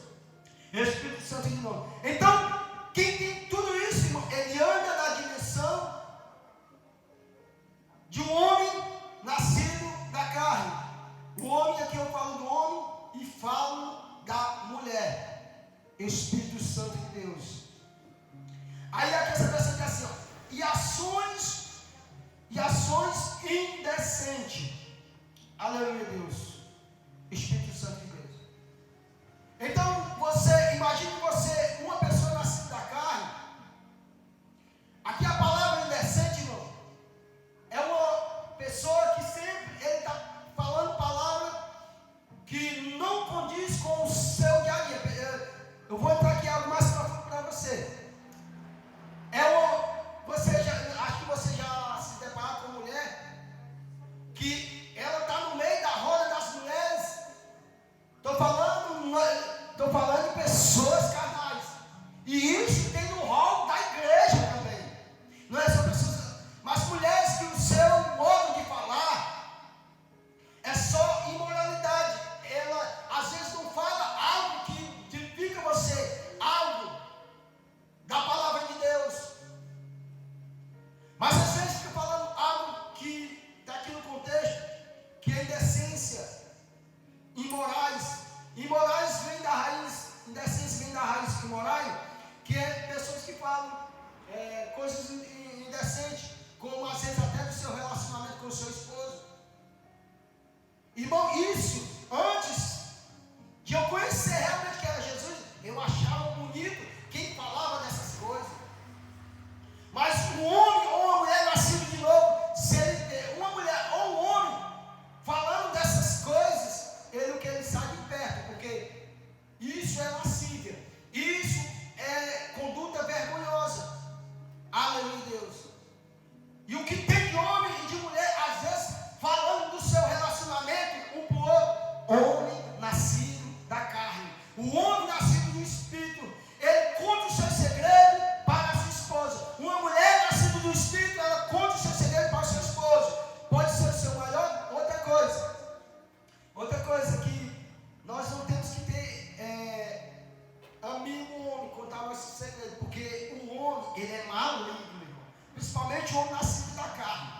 Espírito Santo de novo. Então, quem tem tudo isso, irmão, ele anda na dimensão de um homem nascido da carne. O homem, aqui eu falo do homem e falo da mulher. Espírito Santo de Deus. Aí aqui essa pessoa diz assim, ó, e ações indecentes. Aleluia, Deus. Espírito Santo de Deus. Então, imagine você, uma pessoa nascida da carne. Aqui a palavra indecente, irmão, é uma pessoa que sempre ele está falando palavra que não indecência, imorais. Imorais vem da raiz, indecência vem da raiz imorais, que é pessoas que falam coisas indecentes, como às vezes até do seu relacionamento com o seu esposo. Irmão, isso, antes de eu conhecer realmente que era Jesus, eu achava bonito quem falava dessas coisas. Mas um homem ou uma mulher nascido de novo, se ele, uma mulher ou um homem falando dessas coisas, ele sai de perto, porque isso é lascívia, isso é conduta vergonhosa. Aleluia, Deus. E o que tem de homem e de mulher, às vezes, falando do seu relacionamento um para o outro, homem nascido da carne, o homem nascido do Espírito, ele conta o seu segredo para a sua esposa. Uma mulher nascida do Espírito, ela conta o seu segredo para o seu esposo. Pode ser o seu maior. Outra coisa que nós não temos que ter amigo homem contar o esse segredo, porque o homem, ele é maligno, irmão. Principalmente o homem nascido da carne.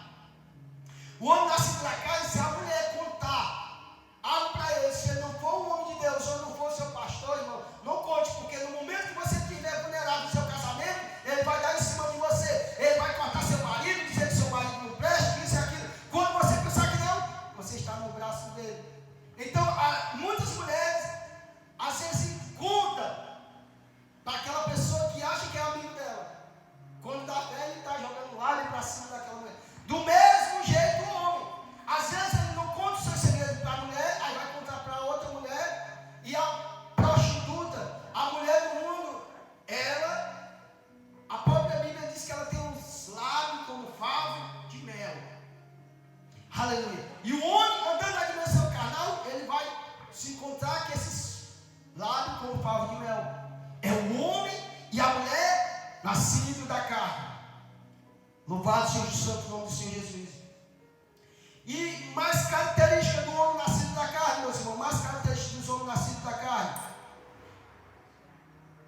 O homem nascido da carne, se a mulher contar algo para ele, se ele não for um homem de Deus ou não for seu pastor, irmão, não conte, porque no momento que você estiver vulnerável no seu casamento, ele vai dar em cima de você, ele vai cortar seu marido, dizer que seu marido não presta, que isso e aquilo. Quando você pensar que não, você está no braço dele. Então, muitas mulheres, às vezes, contam para aquela pessoa que acha que é amigo dela. Quando dá fé, ele está jogando alho para cima daquela mulher. Do mesmo jeito o homem. Às vezes ele não conta o seu segredo para a mulher, aí vai contar para outra mulher. E a prostituta, a mulher do mundo, ela, a própria Bíblia diz que ela tem uns lábios como favo de mel. Aleluia. E o homem, andando na dimensão carnal, ele vai se encontrar com esses lábios como favo de mel. É o homem e a mulher nascido da carne. Louvado seja o santo nome do Senhor Jesus. E mais característica do homem nascido da carne, meus irmãos, mais característica dos homens nascidos da carne.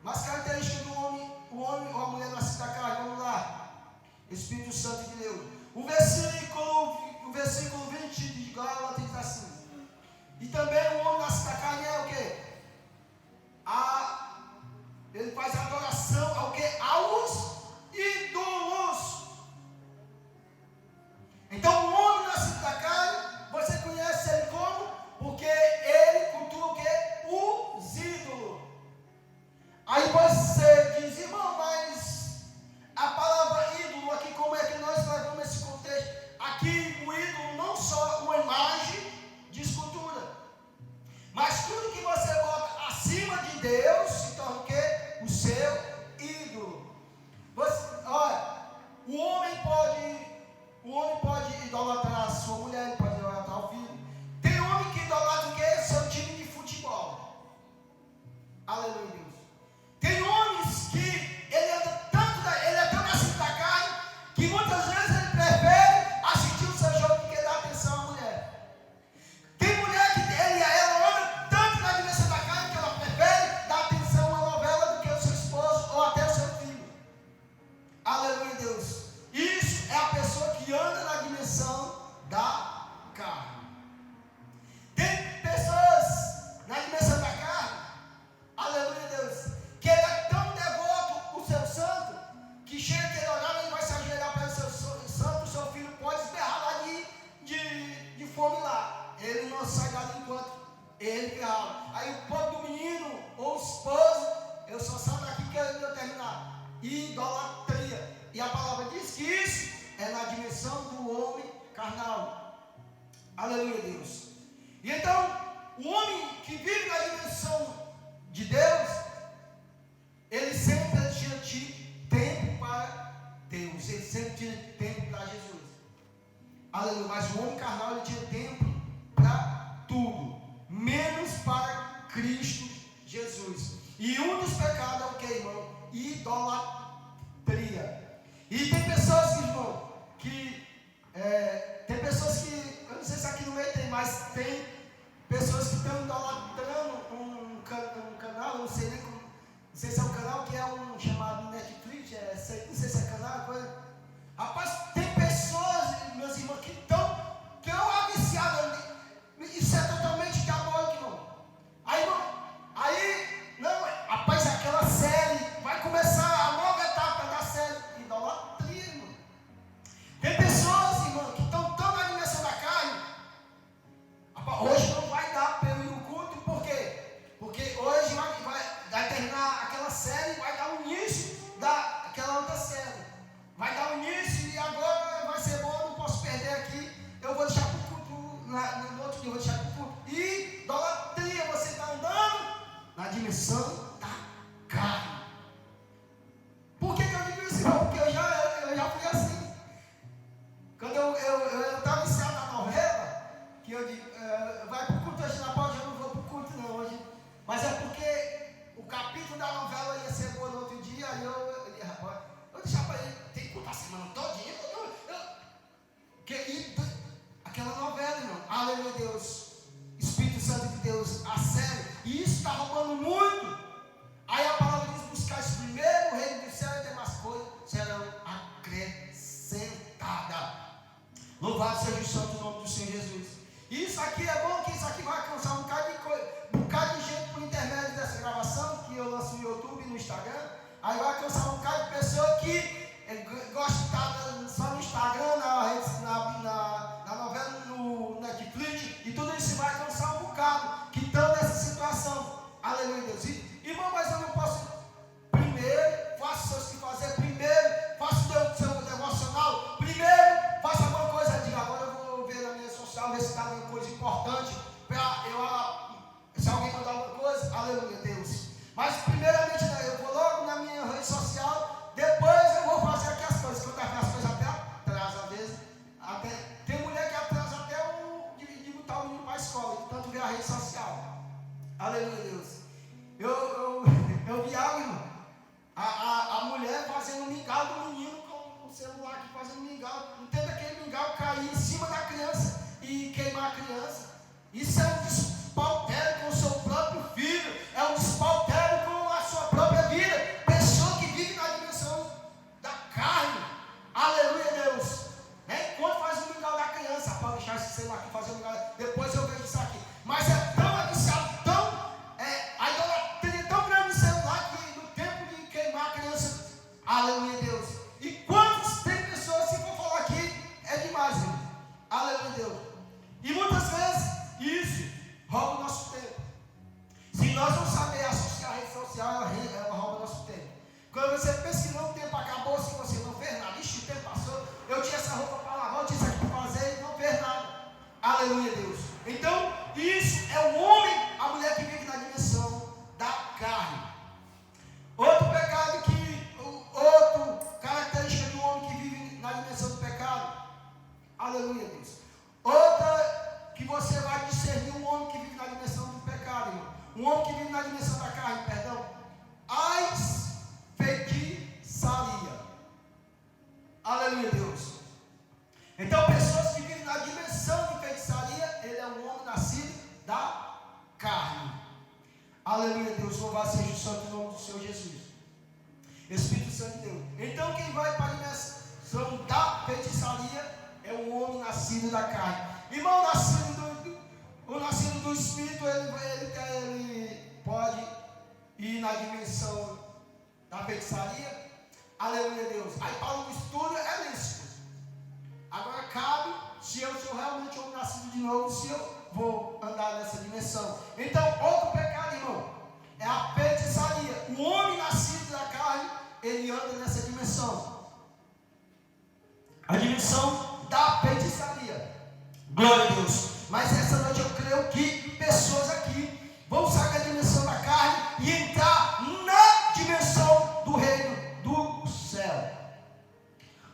Mais característica do homem, o homem ou a mulher nascida da carne, vamos lá. Espírito Santo de Deus. O versículo 20 de Gálatas diz assim: e também o homem nascido da carne é o quê? Ele faz adoração ao quê? Aos ídolos. Então o homem nascido da carne, você conhece ele como? Porque ele cultua o quê? Os ídolos. Aí você diz, irmão, mas a palavra ídolo aqui, como é que nós levamos esse contexto? Aqui o ídolo não só uma imagem de escultura, mas tudo que você bota acima de Deus se torna o quê? O seu ídolo. Olha, o homem pode idolatrar a sua mulher, ele pode idolatrar o filho. Tem homem que idolatra o quê? Seu time de futebol. Aleluia, Deus. Tem homens que ele é tão nascido da carne, que muitas vezes ele prefere assistir o seu jogo do que dar atenção à mulher. Tem mulher que ela anda tanto na dimensão da carne que ela prefere dar atenção à novela do que ao seu esposo ou até ao seu filho. Aleluia, Deus. Isso é a pessoa que anda na dimensão da carne. Tem pessoas na dimensão da carne, aleluia, Deus, que ele é tão devoto o seu santo, que chega aquele horário, ele vai se ajoelhar para o seu santo, o seu filho pode esperar lá de fome lá. Ele não sai dali enquanto ele grava. Aí o pobre do menino ou o esposo, eu só saio daqui que eu vou terminar. Idolatria. E a palavra diz que isso é na dimensão do homem carnal. Aleluia, Deus. E então, o homem que vive na dimensão de Deus, ele sempre tira tempo para Deus, ele sempre tira tempo para Jesus. Aleluia. Mas o homem carnal, ele tira tempo para tudo, menos para Cristo Jesus. E um dos pecados é o que, irmão? Idolatria. E tem pessoas, irmão, tem pessoas que, eu não sei se aqui no meio tem, mas tem pessoas que estão idolatrando um canal, não sei nem como, não sei se é um canal que é um chamado Netflix, não sei se é canal, coisa. Rapaz, tem pessoas, meus irmãos, que estão aviciadas. Isso é vou deixar para o culto. E idolatria, você está andando na dimensão da carne. Por que eu digo isso, irmão? Porque eu já fui assim. Quando eu estava viciado na novela, que eu digo, vai para o culto hoje na pausa, eu não vou para o culto não hoje. Mas é porque o capítulo da novela ia ser bom no outro dia, aí eu disse, rapaz, eu deixava para ele, tem que contar a semana todinha. Aquela novela, irmão, aleluia Deus, Espírito Santo de Deus, a sério, e isso está roubando muito. Aí a palavra diz, buscar primeiro o reino do céu e demais coisas serão acrescentadas. Louvado seja o santo nome do Senhor Jesus. E isso aqui é bom, que isso aqui vai alcançar um bocado de gente por intermédio dessa gravação, que eu lanço no YouTube e no Instagram. Aí vai alcançar um bocado de pessoa que gosta de estar só no Instagram, na novela, no Netflix, e tudo isso vai alcançar um bocado que estão nessa situação. Aleluia, Deus. Irmão, mas eu não posso. Primeiro, faça o que fazer. Primeiro, faça o seu devocional. Primeiro, faça alguma coisa. Diga, agora eu vou ver na minha social, ver se está alguma coisa importante. Se alguém mandar alguma coisa, aleluia, Deus. Mas, primeiramente, eu vou logo na minha rede social. Depois eu vou fazer aqui as coisas. Que eu trago as coisas até atrás, às vezes. Tem mulher que atrasa até de botar o menino para a escola, de tanto ver a rede social. Aleluia, Deus. Eu vi algo, irmão. A mulher fazendo mingau do menino com o celular aqui, fazendo mingau. Não tenta aquele mingau cair em cima da criança e queimar a criança. Isso é um despautério com o seu próprio filho. É um despautério com a sua própria vida. Pessoa que vive na dimensão da carne. Aleluia, Deus. Enquanto faz o mingau da criança, pode deixar esse celular aqui, fazer o mingau. Depois eu vejo isso aqui. Mas é tão aviciado, a idolatria é tão grande no celular que no tempo de queimar a criança, aleluia, Deus. E quantas tem pessoas, se for falar aqui, é demais, irmão. Aleluia, Deus. E muitas vezes isso rouba o nosso tempo. Se nós não saber associar a rede social, ela rouba o nosso tempo. Quando você pensa que não, o tempo acabou, se você não fez nada, ixi, o tempo passou, eu tinha essa roupa para lavar, eu tinha isso aqui para fazer, e não fez nada. Aleluia, Deus. Então, isso é o homem, a mulher que vive na dimensão da carne. Outra característica do homem que vive na dimensão do pecado. Aleluia, Deus. Outra que você vai discernir um homem que vive na dimensão do pecado, irmão. Um homem que vive na dimensão da carne, perdão. As feitiçaria. Aleluia, Deus. Então, pessoas que vivem na dimensão de feitiçaria, ele é um homem nascido da carne. Aleluia, Deus. Louvado seja o santo nome do Senhor Jesus. Espírito Santo de Deus. Então, quem vai para a dimensão da feitiçaria é um homem nascido da carne. Irmão, o nascido do Espírito, ele pode ir na dimensão da feitiçaria. Aleluia, Deus. Aí Paulo estuda, é lícito. Agora cabe, se eu sou realmente homem nascido de novo, se eu vou andar nessa dimensão. Então, outro pecado, irmão, é a feitiçaria. O homem nascido da carne, ele anda nessa dimensão. A dimensão da feitiçaria. Glória a Deus. Mas essa noite eu creio que pessoas aqui vão sair da dimensão da carne e entrar na dimensão do reino do céu.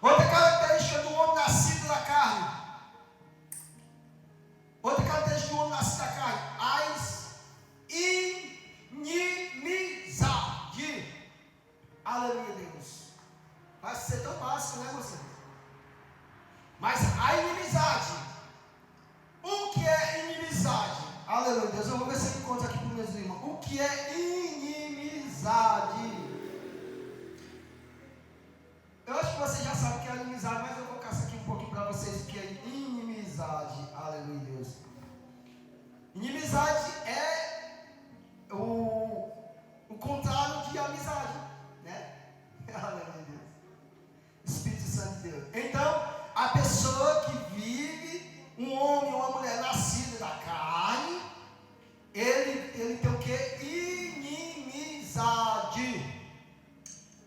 Outra característica do homem nascido da carne. Outra característica do homem nascido da carne. As inimizade. Aleluia, Deus. Vai ser tão básico, né, você? Mas a inimizade. O que é inimizade? Aleluia, Deus. Eu vou ver se eu encontro aqui para os meus irmãos. O que é inimizade? Eu acho que você já sabe o que é inimizade, mas eu vou caçar aqui um pouquinho para vocês o que é inimizade. Aleluia, Deus. Inimizade é o contrário de amizade, né? Aleluia, Deus. Espírito Santo de Deus. Então, a pessoa que vive, um homem ou uma mulher nascida da carne, ele tem o que? Inimizade.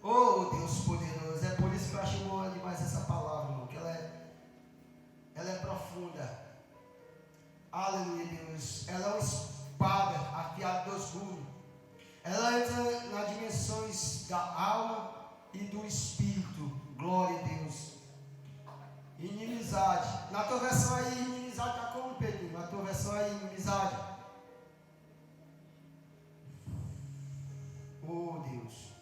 Oh, Deus poderoso. É por isso que eu acho boa demais essa palavra, irmão, que ela é profunda. Aleluia, Deus. Ela é uma espada afiada dos gumes. Ela entra nas dimensões da alma e do espírito. Glória a Deus. Inimizade. Na tua versão aí, inimizade está como, Pedro? Na tua versão aí, inimizade. Oh, Deus.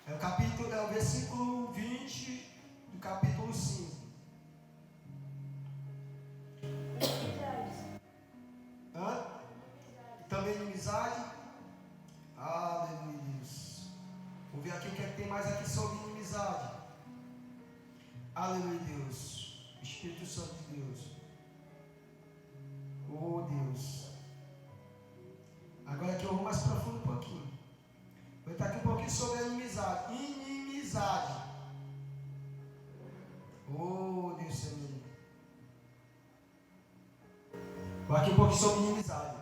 É o versículo 20 do capítulo 5. Hã? Também inimizade. Aleluia, Deus. Vou ver aqui o que é que tem mais aqui sobre inimizade. Aleluia, Deus. Espírito Santo de Deus. Oh, Deus. Agora aqui eu vou mais profundo um pouquinho. Vou estar aqui um pouquinho sobre a inimizade. Inimizade. Oh, Deus Senhor. Vou aqui um pouquinho sobre inimizade.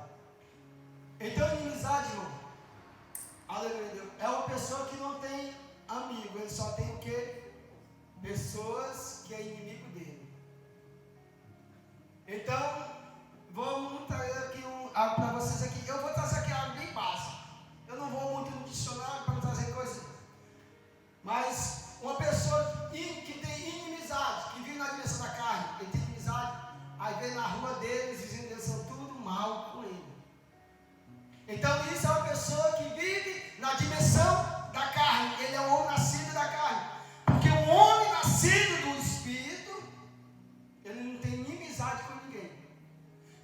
Então, inimizade, irmão. Aleluia, Deus. É uma pessoa que não tem amigo. Ele só tem o quê? Pessoas que é inimigo dele. Então, vamos trazer aqui algo para vocês aqui. Eu vou trazer aqui algo bem básico. Eu não vou muito no dicionário para trazer coisas. Mas uma pessoa que tem inimizade, que vive na dimensão da carne, ele tem inimizade, aí vem na rua deles, os vizinhos deles são tudo mal com ele. Então isso é uma pessoa que vive na dimensão da carne. Ele é um homem nascido da carne. Porque um homem nascido do Espírito, ele não tem inimizade com ninguém.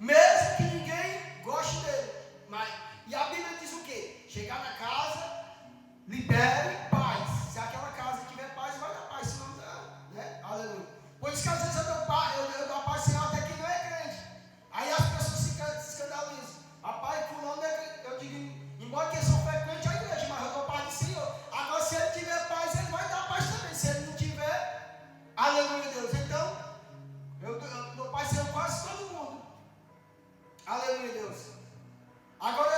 Mesmo que ninguém goste dele. E a Bíblia diz o quê? Chegar na casa, libere paz. Se aquela casa tiver paz, vai dar paz. Se não dá, né? Aleluia. Por isso que às vezes eu dou paz Senhor até que não é crente. Aí as pessoas se escandalizam. Rapaz, fulano eu digo, embora que eles são frequentes à igreja, mas eu dou paz do Senhor. Agora se ele tiver paz, ele vai dar paz também. Se ele não tiver, aleluia, Deus. Então, eu dou paz Senhor quase todo mundo. Aleluia, Deus. Agora,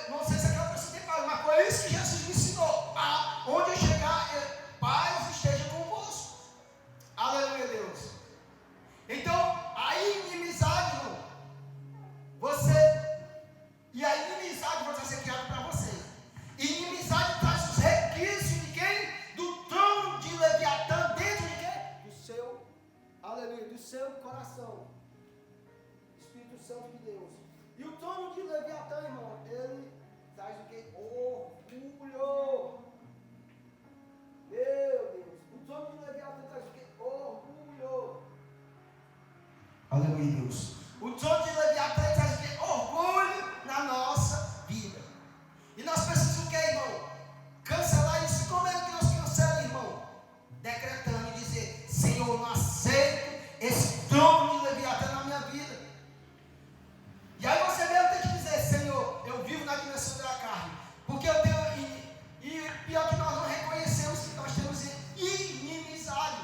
eu não sei se aquela pessoa tem paz, mas foi isso que Jesus me ensinou. Onde eu chegar, paz esteja convosco. Aleluia, Deus. Então, a inimizade, irmão, e a inimizade vou trazer aqui algo para você. Inimizade traz os requisitos de quem? Do trono de Leviatã dentro de quem? Do seu, aleluia, do seu coração. Espírito Santo de Deus. E o trono de Leviatã, irmão, ele traz o quê? Orgulho. Meu Deus. O trono de Leviatã traz o quê? Orgulho. Aleluia, Deus. O trono de Leviatã traz o quê? Orgulho na nossa vida. E nós precisamos o quê, irmão? Cancelar isso. Como é que nós cancelamos, irmão? Decretando e dizer: Senhor, não aceito esse trono de Leviatã na minha vida. E aí você mesmo tem que dizer: Senhor, eu vivo na dimensão da carne. Porque eu tenho. E pior que nós não reconhecemos que nós temos inimizade.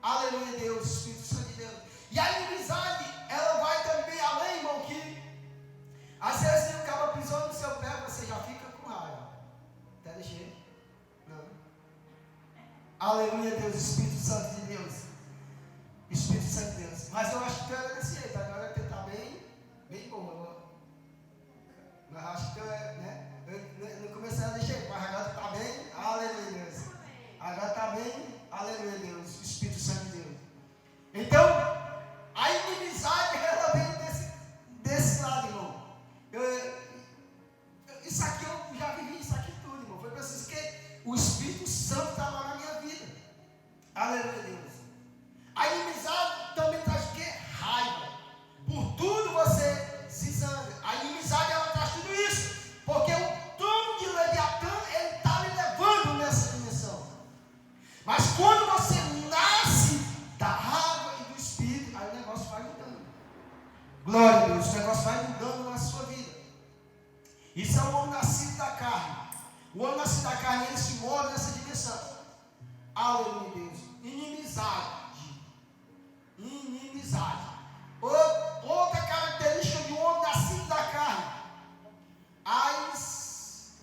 Aleluia, Deus, Espírito Santo de Deus. E a inimizade, ela vai também além, irmão, que às vezes o cara pisou no seu pé, você já fica com raiva. Até deixei? Não. Aleluia, Deus, Espírito Santo de Deus. Espírito Santo de Deus. Mas eu acho que tu era desse jeito, agora tu está bem bom. Mas acho que tu é, né? Eu não comecei a deixar, mas agora tu está bem. Aleluia, Deus. Agora está bem. Aleluia, Deus, Espírito Santo de Deus. Então, a inimizade, ela vem desse lado, irmão. Isso aqui eu já vivi, isso aqui tudo, irmão. Foi preciso que o Espírito Santo estava na minha vida. Aleluia, Deus. A inimizade também traz o quê? Raiva. Por tudo você se zanga. A inimizade, ela traz tudo isso. Porque o trono de Leviatã, ele está me levando nessa dimensão. Mas quando você nasce da água e do Espírito, aí o negócio vai mudando. Glória a Deus, o negócio vai mudando na sua vida. Isso é o homem nascido da carne. O homem nascido da carne, ele se move nessa dimensão. Aleluia, Deus. Inimizade. Outra característica de um homem nascido da carne. As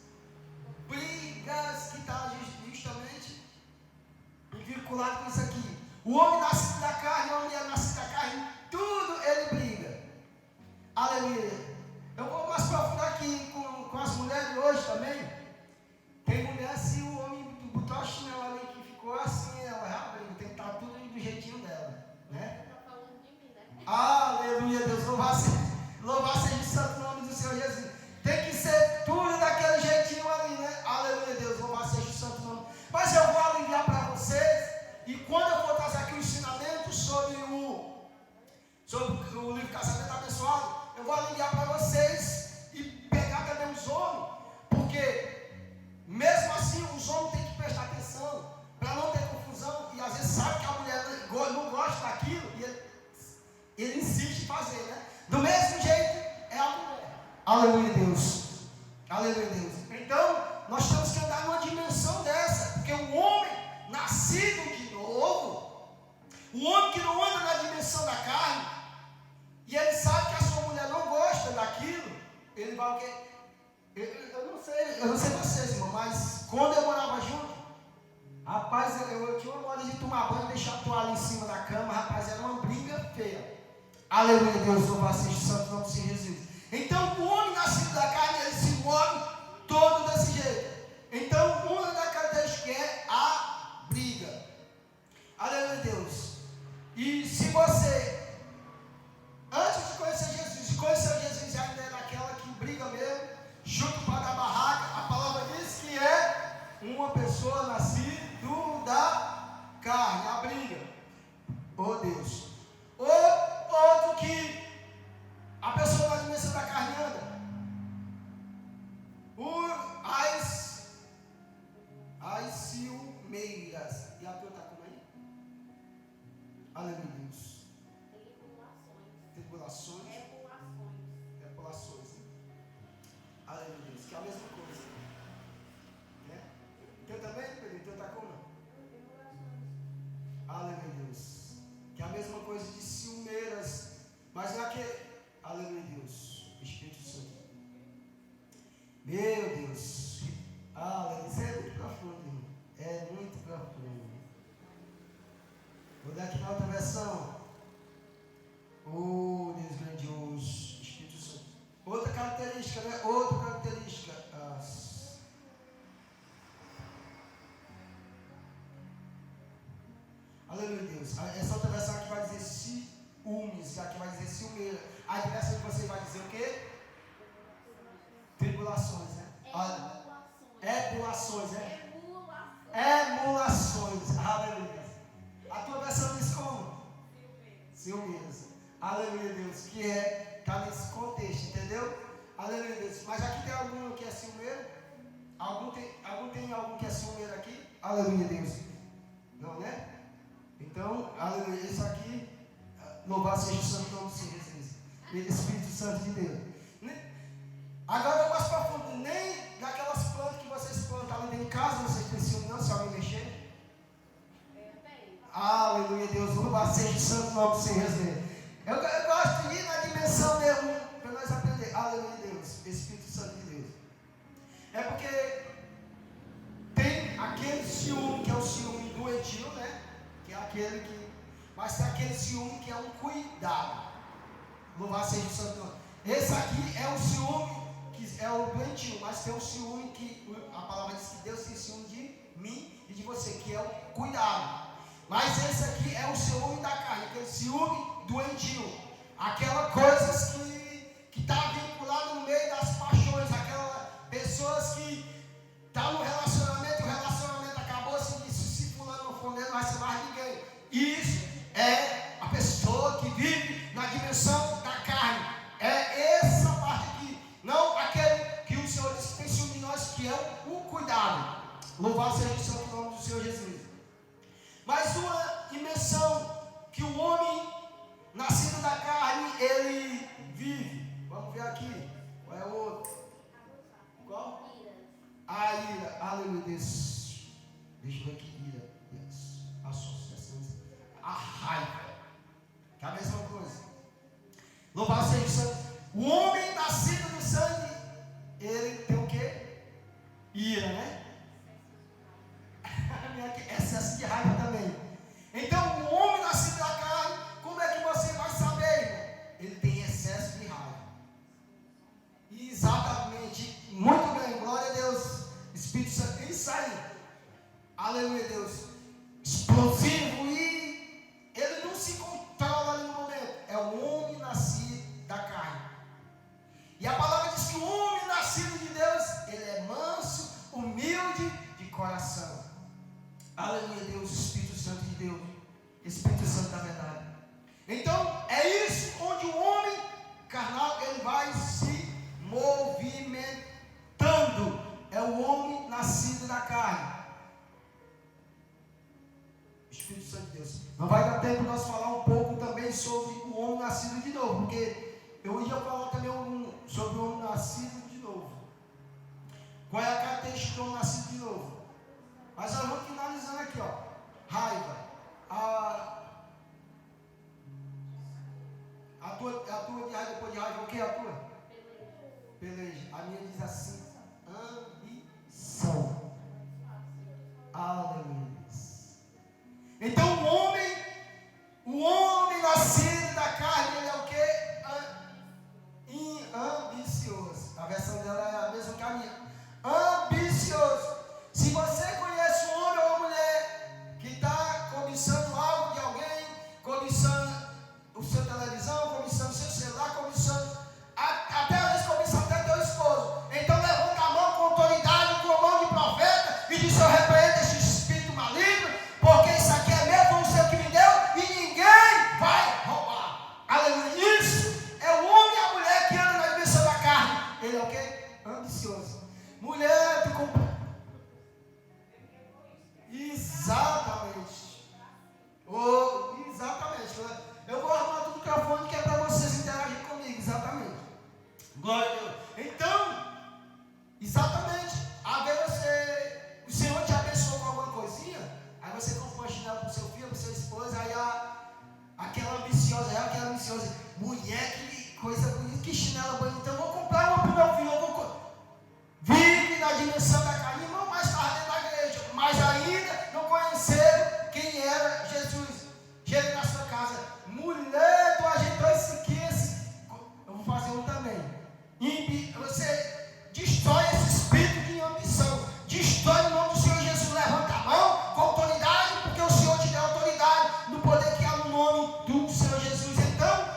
brigas que está justamente vinculado com isso aqui. O homem nascido da carne, a mulher nascida da carne, tudo ele briga. Aleluia. Eu vou mais aprofundar aqui com as mulheres hoje também. Tem mulher assim, o homem botou a chinela ali que ficou assim, ela já briga, tem que estar tudo do jeitinho dela, né? Tá falando de mim, né? Aleluia, Deus, louvado seja o santo nome do Senhor Jesus. Tem que ser tudo daquele jeitinho ali, né? Aleluia, Deus, louvado seja o santo nome. Mas eu vou aliviar para vocês, e quando eu for trazer aqui o ensinamento sobre o livro Casamento Abençoado, eu vou aliviar para vocês e pegar também os homens, porque mesmo assim os homens têm que prestar atenção, para não ter confusão, e às vezes sabe que a mulher não gosta daquilo, e ele insiste em fazer, né? Do mesmo jeito é a mulher. Aleluia, Deus. Aleluia, Deus. Então, nós temos que andar numa dimensão dessa, porque o homem nascido de novo, o homem que não anda na dimensão da carne, e ele sabe que a sua mulher não gosta daquilo, ele vai o quê? Eu não sei vocês, irmão, mas quando eu morava junto, rapaz, eu tinha uma moda de tomar banho e deixar a toalha em cima da cama, rapaz, era uma briga feia. Aleluia, Deus, louvado seja o santo nome do Senhor Jesus. Então, o homem nascido da carne, ele se move todo desse jeito. Então, uma das características é a briga. Aleluia, Deus. E se você, antes de conhecer Jesus, conheceu Jesus e ainda era aquela que briga mesmo, junto para dar barraca, a palavra diz que é uma pessoa nascida da carne, a briga. Oh, Deus. Outro que a pessoa na dimensão da carne anda. As ciumeiras. E a tua está como aí? Aleluia, Deus. Tribulações. Repulações. Aleluia, Deus. Que é a mesma coisa. Né? Teu também, Pedro? Teu está como? Aleluia, Deus. Que é a mesma coisa de ciumeiras. Mas não é que. Aleluia, Deus. Espírito Santo. Meu Deus. Aleluia. Isso é muito profundo, irmão. É muito profundo. Vou dar aqui na outra versão. Oh, Deus grandioso. Espírito Santo. Outra característica, né? Outra característica. Aleluia, Deus. Essa outra versão aqui vai dizer ciúmes, aqui vai dizer ciumeira. A versão que você vai dizer o quê? Tribulações, né? Ebulações, né? Emulações. Aleluia. A tua versão diz como? Ciúmeiras. Aleluia, Deus. Que está nesse contexto, entendeu? Aleluia, Deus. Mas aqui tem algum que é ciumeiro? Algum tem algum que é ciumeiro aqui? Aleluia, Deus. Não, né? Então, aleluia, isso aqui, louvado seja o santo nome do Senhor Jesus, Espírito Santo de Deus. Agora eu mais profundo, nem daquelas plantas que vocês plantam ali dentro de casa, vocês precisam não, se alguém mexer. Aleluia, Deus, louvado seja o santo nome do Senhor Jesus. Eu gosto de ir na dimensão mesmo, para nós aprender. Aleluia, Deus, Espírito Santo de Deus. É porque tem aquele ciúme que é o ciúme doentio, né? Que é aquele que. Mas tem aquele ciúme que é um cuidado. Louvado seja o santo nome. Esse aqui é o ciúme que é o doentio, mas tem um ciúme que a palavra diz que Deus tem ciúme de mim e de você, que é o cuidado. Mas esse aqui é o ciúme da carne, aquele ciúme doentio. Aquelas coisas que está vinculado no meio das paixões, aquelas pessoas que estão no relacionamento e o relacionamento acabou assim, se fulano não for não vai ser mais ninguém. Isso é a pessoa que vive na dimensão da carne. É essa parte aqui, não aquele que o Senhor disse que tem ciúme de nós, que é o cuidado. Louvado seja o santo nome do Senhor Jesus. Mas uma dimensão que o homem nascido da carne, ele vive. Vamos ver aqui. Qual é o outro? Qual? A ira. Aleluia. Deixa eu ver aqui. Ira. Yes. Associações. A raiva. Que é a mesma coisa. Louvado seja o santo. O homem nascido do sangue, ele tem o quê? Ira, né? Excesso de raiva também. Então, o homem nascido da carne, como é que você vai saber, irmão? Ele tem excesso de raiva. Exatamente. Muito bem. Glória a Deus. Espírito Santo. Isso aí. Aleluia, Deus. Explosivo e ele não se controla ali no momento. É o homem nascido da carne. E a palavra diz que o homem nascido de Deus, ele é manso, humilde de coração. Aleluia, Deus, Espírito Santo de Deus. Espírito Santo da verdade. Então, é isso onde o homem carnal, ele vai se movimentando. É o homem nascido da carne. Espírito Santo de Deus. Não vai dar tempo de nós falar um pouco também sobre o homem nascido de novo, porque eu ia falar também sobre o homem nascido de novo. Qual é a característica do homem nascido de novo? Mas nós vamos finalizando aqui, ó. Raiva. A tua de raiva, depois de raiva, o que é a tua? Peleja. A minha diz assim: ambição. Aleluia. Então o homem nascido da carne, ele é o quê? Ambicioso. A versão dela é a mesma que a minha. Ambicioso. Se você conhece um homem ou uma mulher que está cobiçando algo de alguém, cobiçando o seu televisão, cobiçando o seu celular, cobiçando, até às vezes cobiça até teu esposo. Então levanta a mão com autoridade, com a mão de profeta e diz: eu repreendo este espírito maligno, porque isso aqui é meu, foi o Senhor que me deu e ninguém vai roubar. Aleluia. Isso é o homem e a mulher que anda na dimensão da carne. Ele é o quê? Ambicioso. Mulher, tu compra. Exatamente. Exatamente. Eu vou arrumar tudo o microfone que é para vocês interagirem comigo. Exatamente. Glória a Deus. Então, exatamente. A ver o Senhor te abençoou com alguma coisinha, aí você comprou uma chinela para o seu filho, para o seu esposo, aí aquela ambiciosa, mulher, que coisa bonita, que chinela bonita, então eu vou comprar uma para o meu filho, vive na dimensão da carne, irmão, mais tarde da igreja, mas ainda não conheceram quem era Jesus. Chega na sua casa, mulher, tu ajeitou esse aqui, eu vou fazer um também. Você destrói esse espírito de ambição, destrói o nome do Senhor Jesus, levanta a mão com autoridade, porque o Senhor te deu autoridade no poder que há no nome do Senhor Jesus. Então,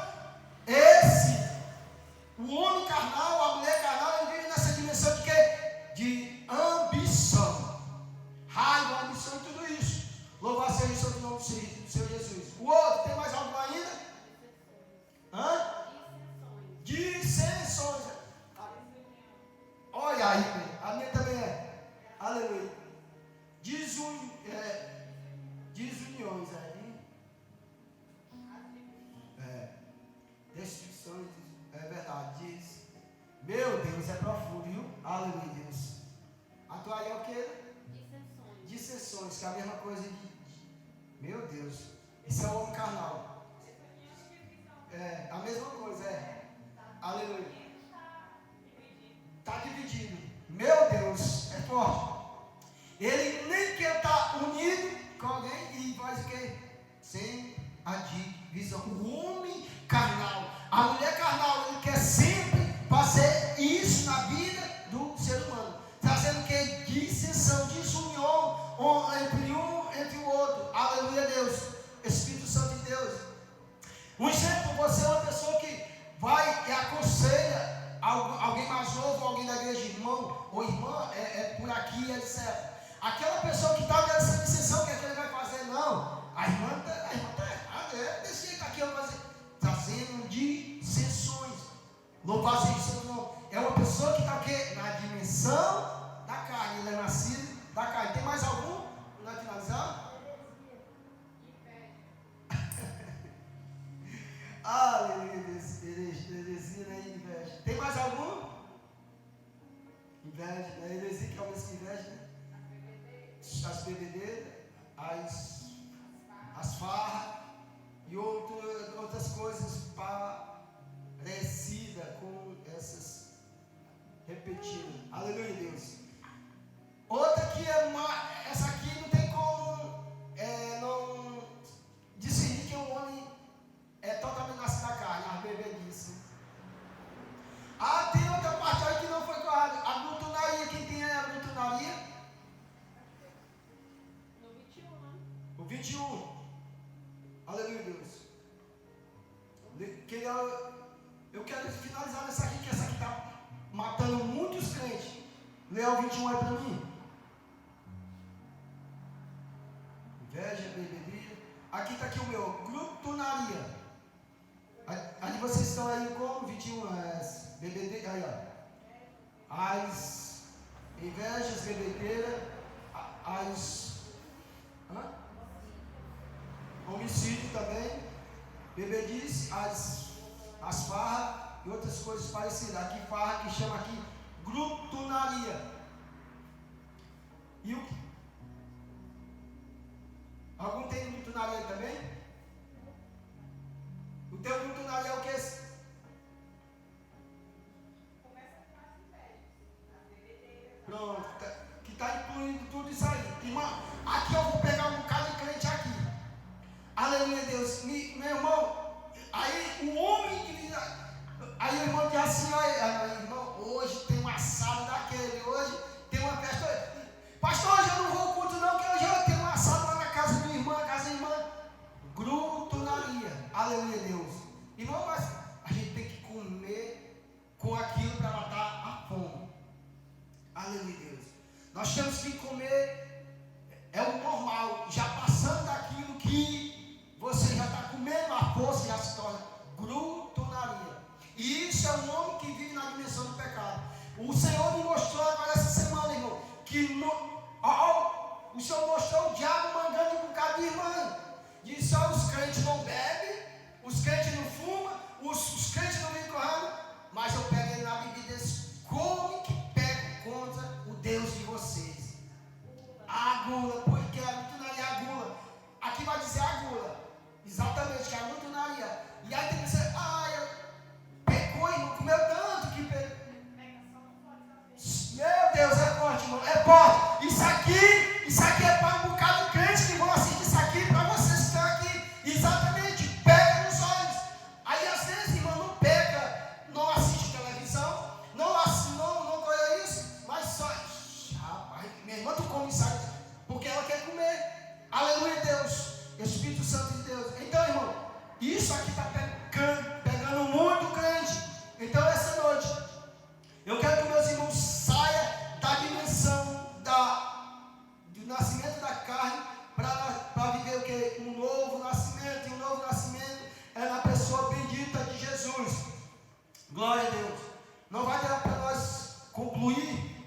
o homem carnal, a mulher carnal, ele vive nessa dimensão de quê? De ambição, raiva, ambição e tudo isso. Louvado seja o santo nome do Senhor Jesus. O outro, tem mais algo ainda? Dissensões. Olha aí, a minha também é. Aleluia. Desuniões aí. Destruições. É verdade. Diz. Meu Deus, é profundo, viu? Aleluia, Deus. A tua aí é o quê? Dissensões, que é a mesma coisa de. Meu Deus. Isso é o homem carnal. É, a mesma coisa, é. Aleluia. Está dividido. Meu Deus, é forte. Ele nem quer estar unido com alguém e faz o quê? Sem a divisão. O homem carnal, a mulher carnal, ele quer sempre fazer isso na vida do ser humano, trazendo o quê? Dissensão, desunião entre o outro. Aleluia, Deus. Espírito Santo de Deus. Um exemplo, você é uma pessoa que vai e aconselha alguém mais novo, alguém da igreja, irmão ou irmã, é por aqui, etc. Aquela pessoa que está nessa dissensão, o que é que ele vai fazer? Não, a irmã está errada, desse jeito aqui, eu vou fazer. Trazendo dissensões. Louvado seja o seu nome. É uma pessoa que está o quê? Na dimensão da carne, ele é nascido da carne. Tem mais algum? Para finalizar? Aleluia, heresia, né? Inveja. Tem mais algum? Inveja, né? Heresia que é o mesmo que inveja, né? As bebedeiras, as farras e outras coisas parecidas com essas repetidas. Aleluia, Deus. Outra que essa aqui não tem como não discernir que o homem é totalmente nascido da carne, a bebê disse. Tem outra parte aí o 21 aí para mim. Inveja, bebedeira. Aqui está aqui o meu, glutonaria. Aí vocês estão aí como? 21, bebedeira, aí ó. As invejas, bebedeira, homicídio também, bebedice, as farras e outras coisas parecidas. Aqui farra que chama aqui glutonaria. E o que? Algum tem glutonaria aí também? O teu glutonaria é o que? Pronto, que está incluindo tudo isso aí. Irmão, aqui eu vou pegar um bocado de crente aqui. Aleluia, Deus. Meu irmão, aí o homem que diz, aí o irmão diz assim, olha, irmão, hoje tem um assado daquele, hoje tem uma festa. Pastor, hoje eu não vou ao culto não, porque hoje eu tenho um assado lá na casa do irmão, na casa da irmã. Glutonaria. Aleluia, Deus. Irmão, mas a gente tem que comer com aquilo para matar a fome. Aleluia, Deus. Nós temos que comer, é o normal, já passando daquilo que você já está comendo, a força já se torna glutonaria. E isso é um homem que vive na dimensão do pecado. O Senhor me mostrou agora essa semana, irmão, que o Senhor mostrou o diabo mandando um bocado de irmã. Disse, os crentes não bebem, os crentes não fumam, os crentes não vêm correndo, mas eu peguei na bebida desse, como que pego contra o Deus de vocês? A gula, porque a glutonaria é a gula. Aqui vai dizer a gula. Exatamente, que é a glutonaria. E aí tem que dizer, pecou e não comeu tanto que pecou. Meu Deus, é forte, irmão, é forte. Isso aqui é para um bocado de crentes que vão assistir isso aqui, para vocês que estão aqui. Exatamente, pega nos olhos. Aí às vezes, irmão, não pega, não assiste televisão, não olha isso, mas só, rapaz, minha irmã, tu come isso aí, porque ela quer comer. Aleluia, Deus, Espírito Santo de Deus. Então, irmão, isso aqui está pegando muito crente. Então, essa noite, eu quero que meus irmãos saiam da dimensão do nascimento da carne para viver o que? Um novo nascimento. E um novo nascimento é na pessoa bendita de Jesus. Glória a Deus. Não vai dar para nós concluir,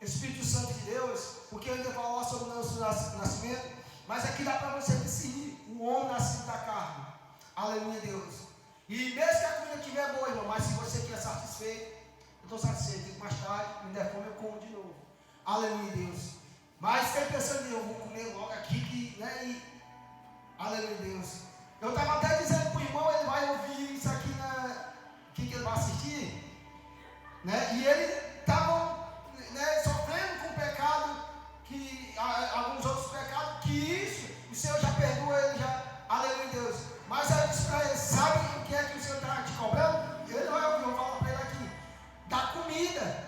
Espírito Santo de Deus, porque eu ainda vou falar sobre o nosso nascimento, mas aqui dá para você discernir o homem nascido da carne. Aleluia, Deus. E mesmo que a comida estiver boa, irmão, mas se você quer satisfeito, eu estou satisfeito, mais tarde, me der fome, eu como de novo. Aleluia, Deus. Mas tem pensando, eu vou comer logo aqui, aleluia, Deus. Eu estava até dizendo para o irmão, ele vai ouvir isso aqui que ele vai assistir, né? E ele estava sofrendo com o pecado, alguns outros pecados, que isso, o Senhor já perdoa ele, já, aleluia, Deus. Mas aí eu disse para ele, sabe o que é que o Senhor está te cobrando? Ele não vai ouvir, eu vou falar para ele aqui. Da comida,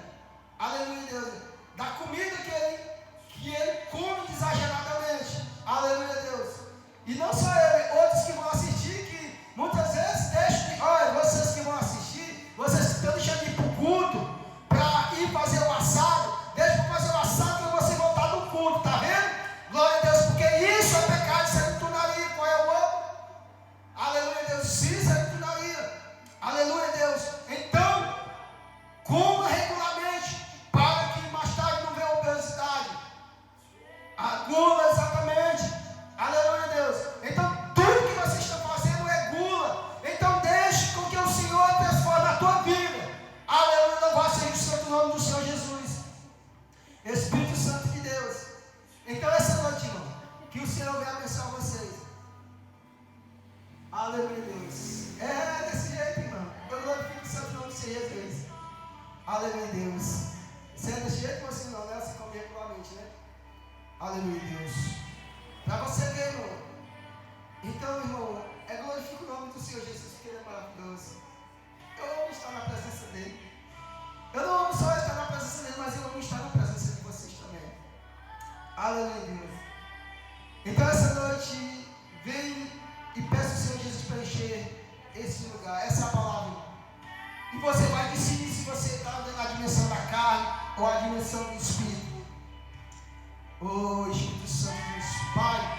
aleluia, Deus, da comida que ele come exageradamente, aleluia, Deus. E não só ele, outros que vão assistir, que muitas vezes deixam, olha, vocês que vão assistir, vocês que estão deixando de ir para o culto, para ir fazer o assado, deixa para fazer o assado para você voltar do culto, tá vendo? Glória a Deus, porque isso é pecado, isso é glutonaria. Qual é o outro? Aleluia, Deus, isso é glutonaria, aleluia, Deus. Então, coma regularmente, para que mais tarde não venha obesidade. A gula, exatamente. Aleluia, Deus. Então, tudo que vocês estão fazendo é gula. Então, deixe com que o Senhor transforme a tua vida. Aleluia, louvado seja o santo nome do Senhor Jesus. Espírito Santo de Deus. Então, essa noite, irmão, que o Senhor venha abençoar vocês. Aleluia, Deus. É desse jeito, irmão. Eu glorifico o santo nome do Senhor Jesus. Aleluia, Deus. Se é desse jeito, você não, né? Você come regularmente, né? Aleluia, Deus. Para você ver, irmão. Então, irmão, glorifico o nome do Senhor Jesus, porque Ele é maravilhoso. Eu amo estar na presença dEle. Eu não amo só estar na presença dEle, mas eu amo estar na presença de vocês também. Aleluia, Deus. Então, essa noite, vem e peça ao Senhor Jesus para encher esse lugar, essa é a palavra. E você vai decidir se você está na dimensão da carne, ou a dimensão do Espírito. Oh, Espírito Santo de Deus, Pai,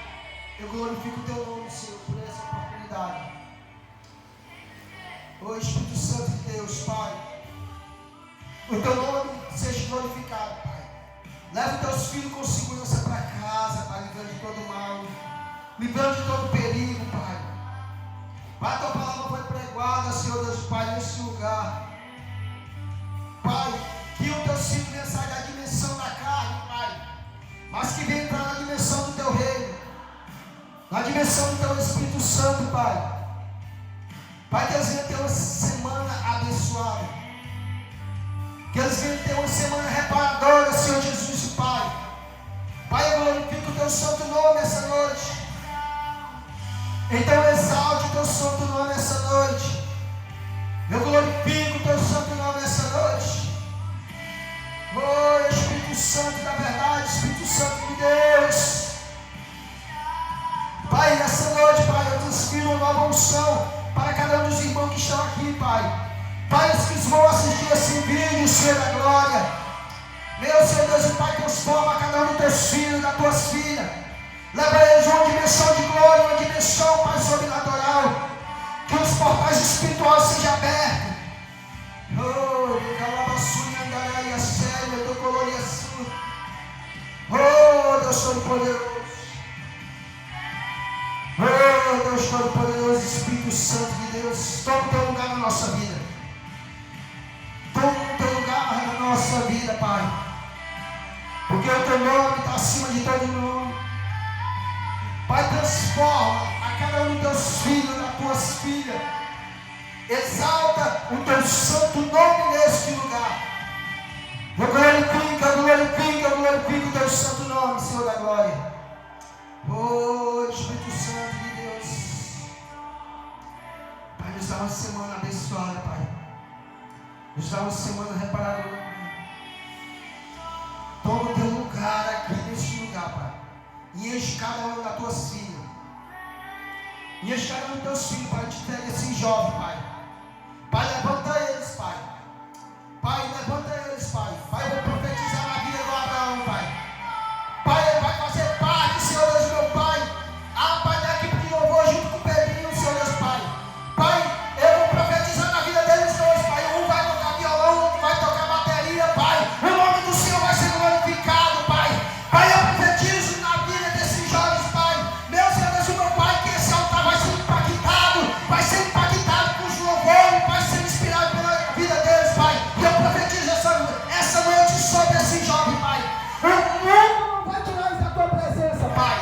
eu glorifico o Teu nome, Senhor, por essa oportunidade. Oh, Espírito Santo de Deus, Pai, o Teu nome seja glorificado, Pai. Leva os Teus filhos com segurança para casa, Pai, livrando de todo mal, livrando de todo perigo, Pai. Pai, a Tua palavra foi pregada, Senhor Deus, Pai, nesse lugar. Pai, que o Teu filho venha sair da dimensão da carne, Pai, mas que venha entrar na dimensão do Teu reino, na dimensão do Teu Espírito Santo, Pai. Pai, que eles venham ter uma semana abençoada, que eles venham ter uma semana reparadora, Senhor Jesus, Pai. Pai, eu glorifico o Teu santo nome essa noite. Então exalte o Teu santo nome essa noite. Eu glorifico o Teu santo nome essa noite. Oh, Espírito Santo da verdade, Espírito Santo de Deus. Pai, nessa noite, Pai, eu transfiro uma nova unção para cada um dos irmãos que estão aqui, Pai. Pai, os que vão assistir esse vídeo, Senhor da glória. Meu Senhor Deus e Pai, transforma cada um dos Teus filhos, das Tuas filhas. Leva eles a uma dimensão de glória, uma dimensão, Pai, sobrenatural. Que os portais espirituais sejam abertos. Oh, calabassunha, andaraia, sério, eu tô coloria sua. Oh, Deus Todo-Poderoso. Oh, Deus Todo-Poderoso, Espírito Santo de Deus, toma o Teu lugar na nossa vida. Toma o Teu lugar na nossa vida, Pai. Porque o Teu nome está acima de todo nome. Pai, transforma a cada um dos Teus filhos, das Tuas filhas. Exalta o Teu santo nome neste lugar. Eu glorifico o Teu santo nome, Senhor da glória. Oh, Espírito Santo de Deus. Pai, nos dá uma semana abençoada, Pai. Nos dá uma semana reparadora. Toma o Teu lugar aqui neste lugar, Pai. E enche cada um das Tuas filhas. E enche cada um dos Teus filhos, Pai. Te entrega esse jovem, Pai. Pai, levanta eles, Pai. Pai, levanta eles, Pai. Pai, eu vou profetizar na vida do Abraão, Pai. Pai, ele vai fazer parte, Senhor Deus, meu Pai. Ah, Pai, da equipe de louvor junto com o Pedrinho, Senhor Deus, Pai. Pai, eu vou profetizar na vida deles dois, Pai. Um vai tocar violão, outro vai tocar bateria, Pai. O nome do Senhor vai ser glorificado, Pai. Pai, eu profetizo na vida desses jovens, Pai. Meu Senhor Deus, meu Pai, que esse altar vai ser impactado com os louvores, vai ser inspirado pela vida deles, Pai. E eu profetizo essa noite sobre esse jovem, Pai. O mundo não vai tirar isso da Tua presença, Pai.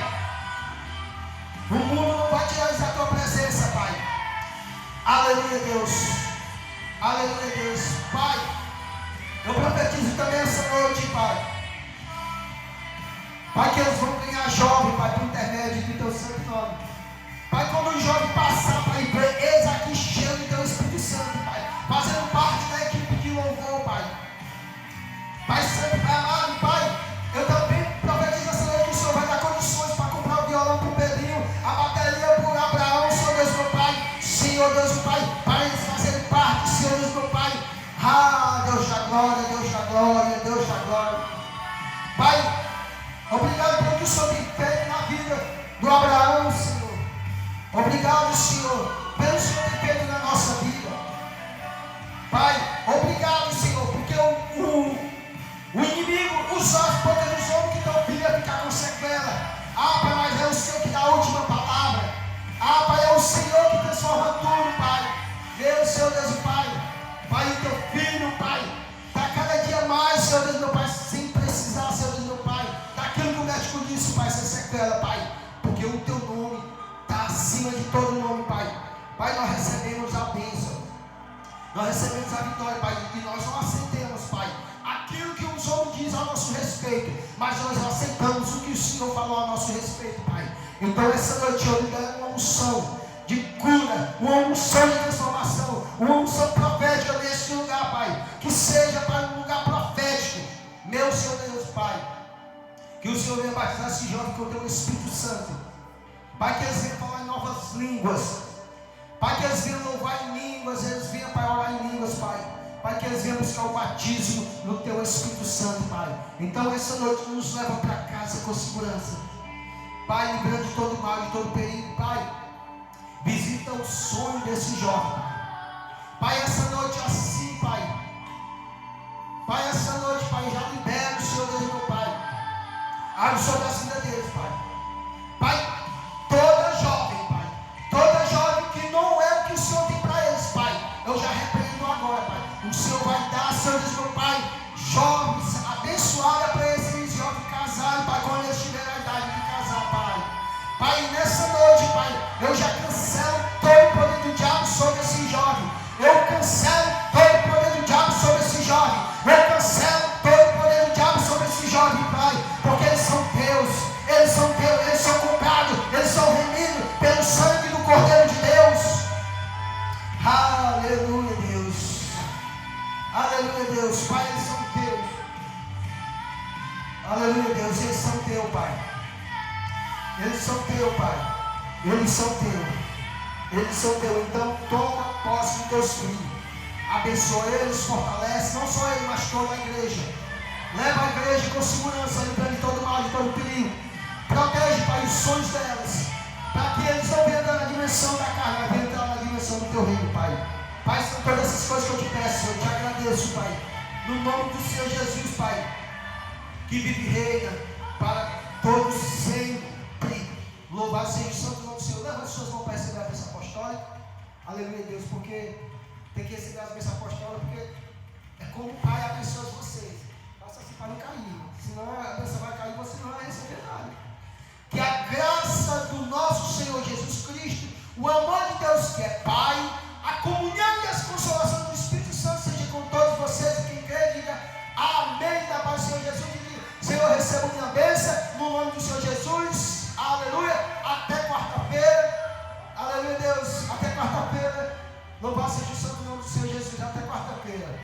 O mundo não vai tirar isso da Tua presença, Pai. Aleluia, Deus. Aleluia, Deus. Pai, eu profetizo também essa noite, Pai. Pai, que eles vão ganhar jovem, Pai, por intermédio do Teu santo nome. Pai, quando o jovem passar, Pai, ver eles aqui cheios do Teu Espírito Santo, Pai, fazendo parte da equipe de louvor, Pai. Pai Santo, Pai amado, Pai, eu também profetizo essa noite que o Senhor vai dar condições para comprar o violão para o Pedrinho, a bateria para o Abraão, Senhor Deus, meu Pai. Senhor Deus, Pai, para eles fazerem parte, Senhor Deus, meu Pai. Ah, Deus da glória, Deus da glória, Deus da glória. Pai, obrigado pelo que o Senhor tem feito na vida do Abraão, Senhor. Obrigado, Senhor, pelo Senhor ter feito na nossa vida. Pai, obrigado, Senhor, porque o inimigo usou as bocas dos homens que estão vindo a ficar com sequela. Ah, Pai, mas é o Senhor que dá a última palavra. Ah, Pai, é o Senhor que transforma tudo, Pai. Meu Senhor Deus e Pai. Pai, o Teu filho, Pai, está cada dia mais, Senhor Deus, meu Pai, sem precisar, Senhor Deus, meu Pai, daquilo que o médico disse, Pai, sem sequela, Pai, porque o Teu nome está acima de todo nome, Pai. Pai, nós recebemos a bênção, nós recebemos a vitória, Pai, e nós não aceitamos, Pai, aquilo que os homens dizem ao nosso respeito, mas nós aceitamos o que o Senhor falou ao nosso respeito, Pai. Então, essa noite eu lhe dou uma unção de cura, uma unção de transformação, uma unção profética nesse lugar, Pai, que seja, Pai, um lugar profético, meu Senhor Deus, Pai, que o Senhor venha batizar esse jovem com o Teu Espírito Santo, Pai, que eles venham falar em novas línguas, Pai, que eles venham louvar em línguas, eles venham, Pai, orar em línguas, Pai, Pai, que eles venham buscar o batismo no teu Espírito Santo, Pai. Então essa noite nos leva para casa com segurança, Pai, livrando de todo mal, de todo perigo, Pai. Visita o sonho desse jovem, Pai, essa noite assim, Pai. Pai, essa noite, Pai, já libera o Senhor Deus, meu Pai. Abre sobre a vida deles, Pai. Pai, toda jovem, Pai, toda jovem que não é o que o Senhor tem para eles, Pai, eu já repreendo agora, Pai. O Senhor vai dar, Senhor Deus, meu Pai, jovens abençoados para esses jovens casarem, Pai, quando eles tiverem a idade de casar, Pai. Pai, nessa noite, Pai, eu já cancelo todo o poder do diabo sobre esse jovem. Eu cancelo todo o poder do diabo sobre esse jovem. Eu cancelo todo o poder do diabo sobre esse jovem, Pai, porque eles são teus, eles são teus, eles são comprados, eles são remidos pelo sangue do Cordeiro de Deus. Aleluia, Deus. Aleluia, Deus. Pai, eles são teus. Aleluia, Deus. Eles são teus, Pai. Eles são teus, Pai. Eles são teus. Eles são teus. Então toma posse dos teus filhos. Abençoa eles, fortalece, não só ele, mas toda a igreja. Leva a igreja com segurança, livrando de todo mal, de todo perigo. Protege, Pai, os sonhos delas, para que eles não venham na dimensão da carne, mas venham entrar na dimensão do teu reino, Pai. Pai, são todas essas coisas que eu te peço, eu te agradeço, Pai. No nome do Senhor Jesus, Pai, que vive e reina para todos sempre. Louvado seja o santo nome do Senhor. Leva as suas mãos para receber a bênção apostólica. Aleluia, Deus, porque tem que receber as bênçãos apostólicas, porque é como o Pai abençoa vocês. Faça assim para não cair. Senão a bênção vai cair e você não vai receber nada. Que a graça do nosso Senhor Jesus Cristo, o amor de Deus que é Pai, a comunhão e as consolações do Espírito Santo seja com todos vocês. E quem crê, diga amém da paz do Senhor Jesus. E Senhor, receba minha bênção no nome do Senhor Jesus. Aleluia. Até quarta-feira. Aleluia, Deus. Até quarta-feira. Louvado seja o santo nome do Senhor Jesus. Até quarta-feira.